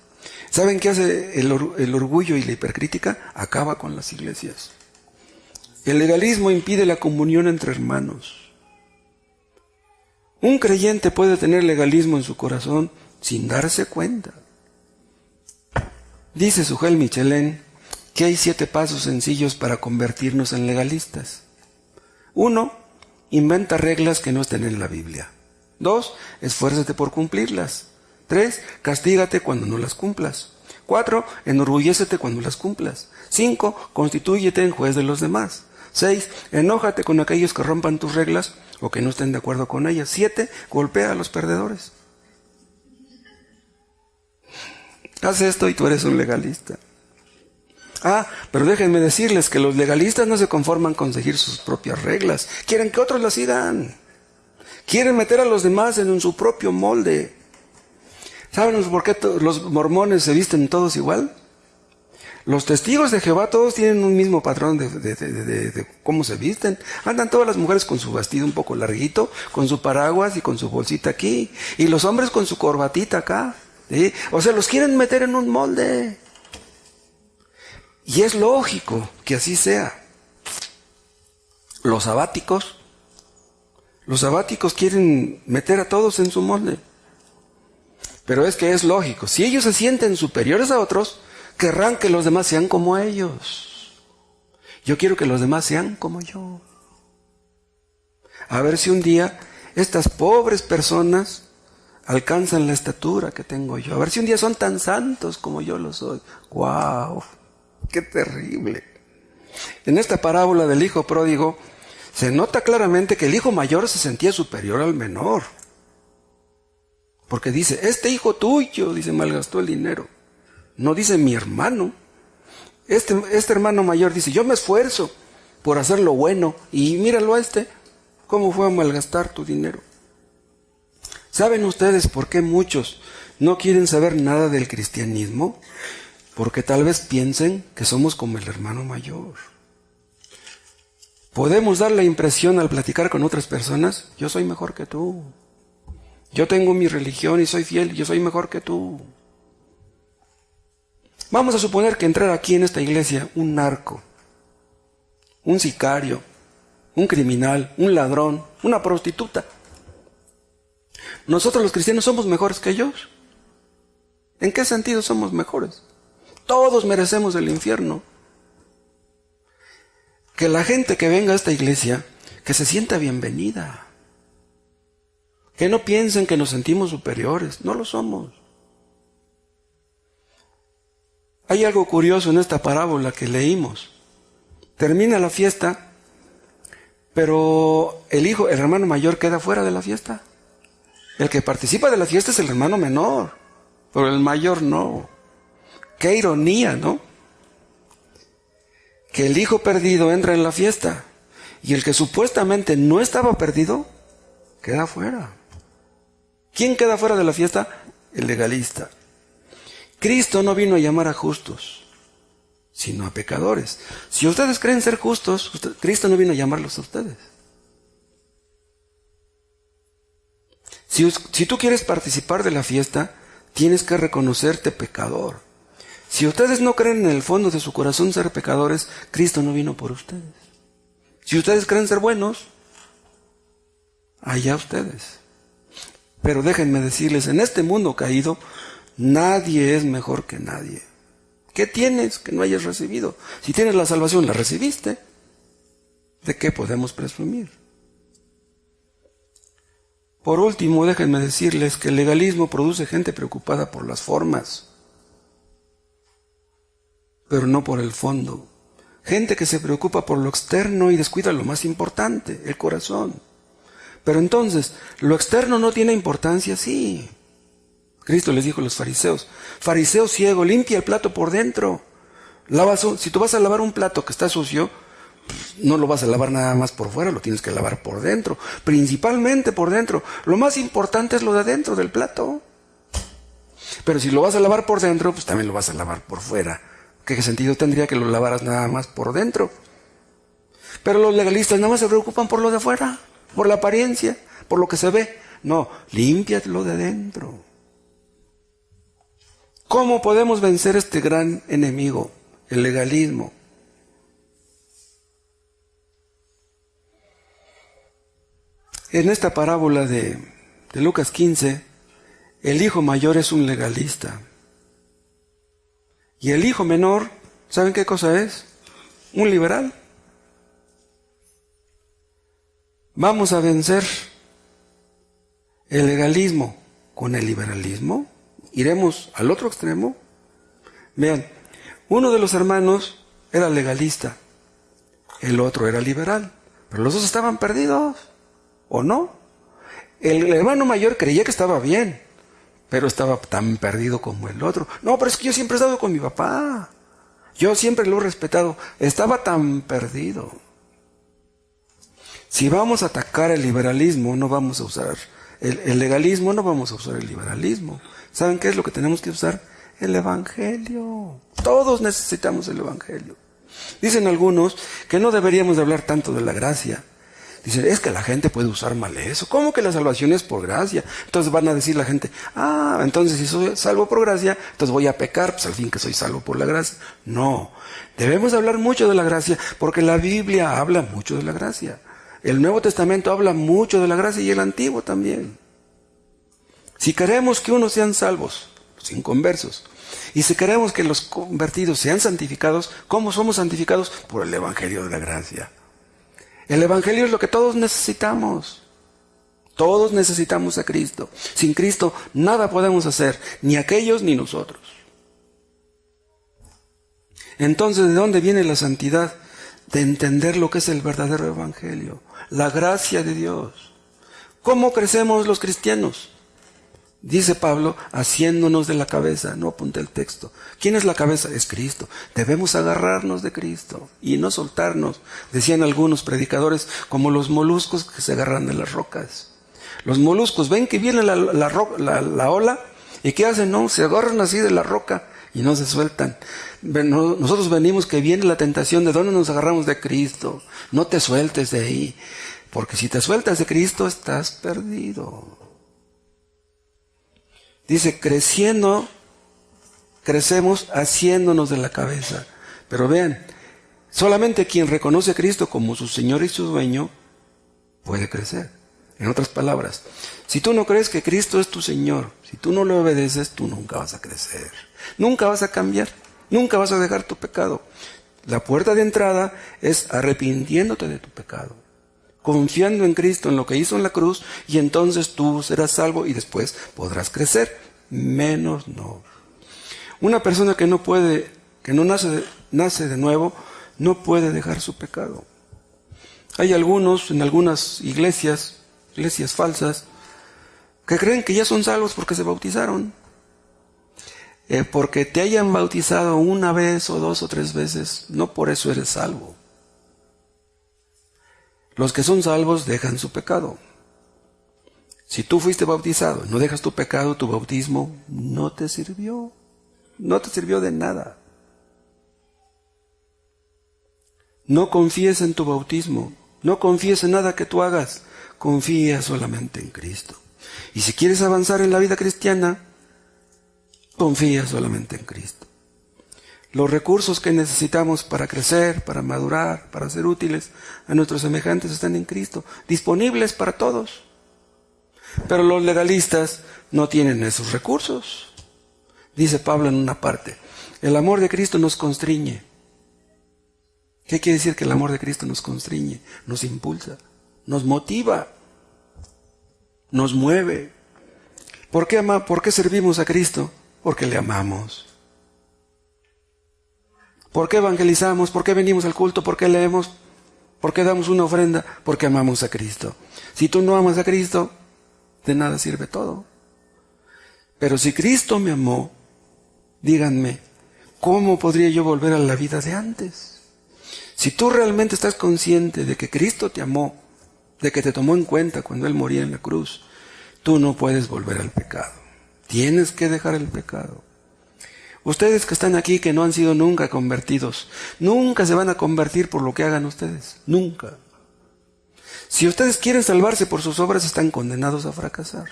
¿Saben qué hace el orgullo y la hipercrítica? Acaba con las iglesias. El legalismo impide la comunión entre hermanos. Un creyente puede tener legalismo en su corazón sin darse cuenta. Dice Sujel Michelén que hay 7 pasos sencillos para convertirnos en legalistas. 1. Inventa reglas que no estén en la Biblia. 2. Esfuérzate por cumplirlas. 3. Castígate cuando no las cumplas. 4. Enorgullécete cuando las cumplas. 5. Constitúyete en juez de los demás. 6. Enójate con aquellos que rompan tus reglas o que no estén de acuerdo con ellas. 7. Golpea a los perdedores. Haz esto y tú eres un legalista. Pero déjenme decirles que los legalistas no se conforman con seguir sus propias reglas. Quieren que otros las sigan. Quieren meter a los demás en su propio molde. ¿Saben por qué los mormones se visten todos igual? Los testigos de Jehová todos tienen un mismo patrón de cómo se visten. Andan todas las mujeres con su vestido un poco larguito, con su paraguas y con su bolsita aquí. Y los hombres con su corbatita acá. ¿Sí? O sea, los quieren meter en un molde. Y es lógico que así sea. Los sabáticos quieren meter a todos en su molde. Pero es que es lógico. Si ellos se sienten superiores a otros, querrán que los demás sean como ellos. Yo quiero que los demás sean como yo. A ver si un día estas pobres personas alcanzan la estatura que tengo yo. A ver si un día son tan santos como yo lo soy. ¡Wow! ¡Qué terrible! En esta parábola del hijo pródigo se nota claramente que el hijo mayor se sentía superior al menor. Porque dice, este hijo tuyo, dice, malgastó el dinero. No dice mi hermano. Este hermano mayor dice, yo me esfuerzo por hacer lo bueno. Y míralo a cómo fue a malgastar tu dinero. ¿Saben ustedes por qué muchos no quieren saber nada del cristianismo? Porque tal vez piensen que somos como el hermano mayor. Podemos dar la impresión al platicar con otras personas, yo soy mejor que tú. Yo tengo mi religión y soy fiel, yo soy mejor que tú. Vamos a suponer que entrar aquí en esta iglesia un narco, un sicario, un criminal, un ladrón, una prostituta. ¿Nosotros los cristianos somos mejores que ellos? ¿En qué sentido somos mejores? Todos merecemos el infierno. Que la gente que venga a esta iglesia, que se sienta bienvenida. Que no piensen que nos sentimos superiores, no lo somos. Hay algo curioso en esta parábola que leímos. Termina la fiesta, pero el hermano mayor queda fuera de la fiesta. El que participa de la fiesta es el hermano menor. pero el mayor no. Qué ironía, ¿no? Que el hijo perdido entra en la fiesta y el que supuestamente no estaba perdido queda fuera. ¿Quién queda fuera de la fiesta? El legalista. Cristo no vino a llamar a justos, sino a pecadores. Si ustedes creen ser justos, Cristo no vino a llamarlos a ustedes. Si tú quieres participar de la fiesta, tienes que reconocerte pecador. Si ustedes no creen en el fondo de su corazón ser pecadores, Cristo no vino por ustedes. Si ustedes creen ser buenos, allá ustedes. Pero déjenme decirles, en este mundo caído, nadie es mejor que nadie. ¿Qué tienes que no hayas recibido? Si tienes la salvación, la recibiste. ¿De qué podemos presumir? Por último, déjenme decirles que el legalismo produce gente preocupada por las formas, pero no por el fondo. Gente que se preocupa por lo externo y descuida lo más importante, el corazón. Pero entonces, ¿lo externo no tiene importancia? Sí. Cristo les dijo a los fariseos, fariseo ciego, limpia el plato por dentro. Si tú vas a lavar un plato que está sucio, no lo vas a lavar nada más por fuera, lo tienes que lavar por dentro, principalmente por dentro. Lo más importante es lo de adentro del plato. Pero si lo vas a lavar por dentro, pues también lo vas a lavar por fuera. ¿Qué sentido tendría que lo lavaras nada más por dentro? Pero los legalistas nada más se preocupan por lo de afuera, por la apariencia, por lo que se ve. No, límpiatelo de adentro. ¿Cómo podemos vencer este gran enemigo, el legalismo? En esta parábola de Lucas 15, el hijo mayor es un legalista. Y el hijo menor, ¿saben qué cosa es? Un liberal. Vamos a vencer el legalismo con el liberalismo. Iremos al otro extremo. Vean, uno de los hermanos era legalista, el otro era liberal, pero los dos estaban perdidos. ¿O no? El hermano mayor creía que estaba bien, pero estaba tan perdido como el otro. No, pero es que yo siempre he estado con mi papá. Yo siempre lo he respetado. Estaba tan perdido. Si vamos a atacar el liberalismo, no vamos a usar el legalismo, no vamos a usar el liberalismo. ¿Saben qué es lo que tenemos que usar? El evangelio. Todos necesitamos el evangelio. Dicen algunos que no deberíamos de hablar tanto de la gracia. Dicen, es que la gente puede usar mal eso. ¿Cómo que la salvación es por gracia? Entonces van a decir la gente, entonces si soy salvo por gracia, entonces voy a pecar, pues al fin que soy salvo por la gracia. No, debemos hablar mucho de la gracia, porque la Biblia habla mucho de la gracia. El Nuevo Testamento habla mucho de la gracia y el Antiguo también. Si queremos que unos sean salvos, los inconversos, y si queremos que los convertidos sean santificados, ¿cómo somos santificados? Por el Evangelio de la gracia. El Evangelio es lo que todos necesitamos. Todos necesitamos a Cristo. Sin Cristo nada podemos hacer, ni aquellos ni nosotros. Entonces, ¿de dónde viene la santidad? De entender lo que es el verdadero Evangelio, la gracia de Dios. ¿Cómo crecemos los cristianos? Dice Pablo, haciéndonos de la cabeza. No apunté el texto. ¿Quién es la cabeza? Es Cristo. Debemos agarrarnos de Cristo y no soltarnos. Decían algunos predicadores, como los moluscos que se agarran de las rocas. Los moluscos ven que viene la ola y ¿qué hacen? No, se agarran así de la roca y no se sueltan. Nosotros venimos que viene la tentación. ¿De dónde nos agarramos? De Cristo. No te sueltes de ahí, porque si te sueltas de Cristo estás perdido. Dice, crecemos haciéndonos de la cabeza. Pero vean, solamente quien reconoce a Cristo como su Señor y su dueño puede crecer. En otras palabras, si tú no crees que Cristo es tu Señor, si tú no le obedeces, tú nunca vas a crecer. Nunca vas a cambiar, nunca vas a dejar tu pecado. La puerta de entrada es arrepintiéndote de tu pecado, confiando en Cristo, en lo que hizo en la cruz, y entonces tú serás salvo y después podrás crecer. Menos no. Una persona que no nace de nuevo, no puede dejar su pecado. Hay algunos en algunas iglesias falsas, que creen que ya son salvos porque se bautizaron. porque te hayan bautizado una vez o dos o tres veces, no por eso eres salvo. Los que son salvos dejan su pecado. Si tú fuiste bautizado, no dejas tu pecado, tu bautismo no te sirvió. No te sirvió de nada. No confíes en tu bautismo. No confíes en nada que tú hagas. Confía solamente en Cristo. Y si quieres avanzar en la vida cristiana, confía solamente en Cristo. Los recursos que necesitamos para crecer, para madurar, para ser útiles a nuestros semejantes están en Cristo, disponibles para todos. Pero los legalistas no tienen esos recursos. Dice Pablo en una parte, el amor de Cristo nos constriñe. ¿Qué quiere decir que el amor de Cristo nos constriñe? Nos impulsa, nos motiva, nos mueve. ¿Por qué servimos a Cristo? Porque le amamos. ¿Por qué evangelizamos? ¿Por qué venimos al culto? ¿Por qué leemos? ¿Por qué damos una ofrenda? Porque amamos a Cristo. Si tú no amas a Cristo, de nada sirve todo. Pero si Cristo me amó, díganme, ¿cómo podría yo volver a la vida de antes? Si tú realmente estás consciente de que Cristo te amó, de que te tomó en cuenta cuando Él moría en la cruz, tú no puedes volver al pecado. Tienes que dejar el pecado. Ustedes que están aquí, que no han sido nunca convertidos, nunca se van a convertir por lo que hagan ustedes. Nunca. Si ustedes quieren salvarse por sus obras, están condenados a fracasar.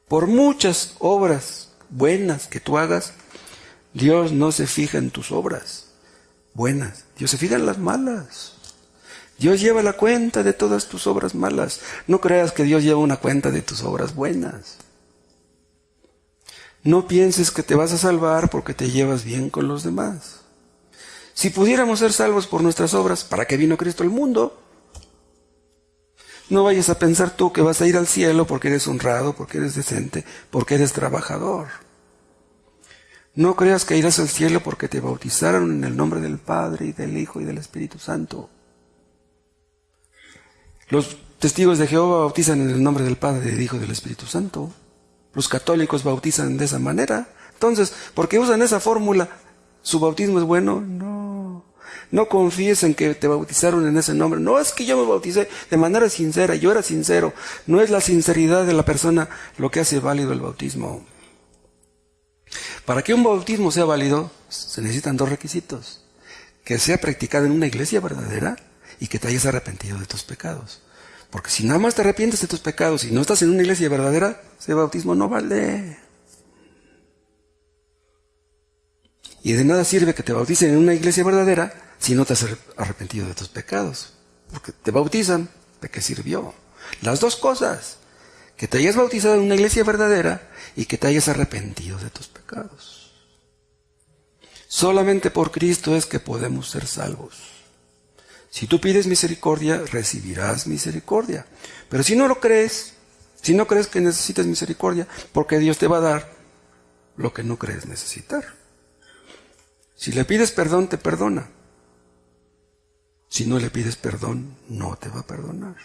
Por muchas obras buenas que tú hagas, Dios no se fija en tus obras buenas. Dios se fija en las malas. Dios lleva la cuenta de todas tus obras malas. No creas que Dios lleva una cuenta de tus obras buenas. No pienses que te vas a salvar porque te llevas bien con los demás. Si pudiéramos ser salvos por nuestras obras, ¿para qué vino Cristo al mundo? No vayas a pensar tú que vas a ir al cielo porque eres honrado, porque eres decente, porque eres trabajador. No creas que irás al cielo porque te bautizaron en el nombre del Padre y del Hijo y del Espíritu Santo. Los testigos de Jehová bautizan en el nombre del Padre, del Hijo y del Espíritu Santo. Los católicos bautizan de esa manera. Entonces, ¿por qué usan esa fórmula? ¿Su bautismo es bueno? No. No confíes en que te bautizaron en ese nombre. No es que yo me bauticé de manera sincera, yo era sincero. No es la sinceridad de la persona lo que hace válido el bautismo. Para que un bautismo sea válido, se necesitan dos requisitos. Que sea practicado en una iglesia verdadera y que te hayas arrepentido de tus pecados. Porque si nada más te arrepientes de tus pecados y no estás en una iglesia verdadera, ese bautismo no vale. Y de nada sirve que te bauticen en una iglesia verdadera si no te has arrepentido de tus pecados. Porque te bautizan, ¿de qué sirvió? Las dos cosas. Que te hayas bautizado en una iglesia verdadera y que te hayas arrepentido de tus pecados. Solamente por Cristo es que podemos ser salvos. Si tú pides misericordia, recibirás misericordia. Pero si no lo crees, si no crees que necesitas misericordia, porque Dios te va a dar lo que no crees necesitar. Si le pides perdón, te perdona. Si no le pides perdón, no te va a perdonar.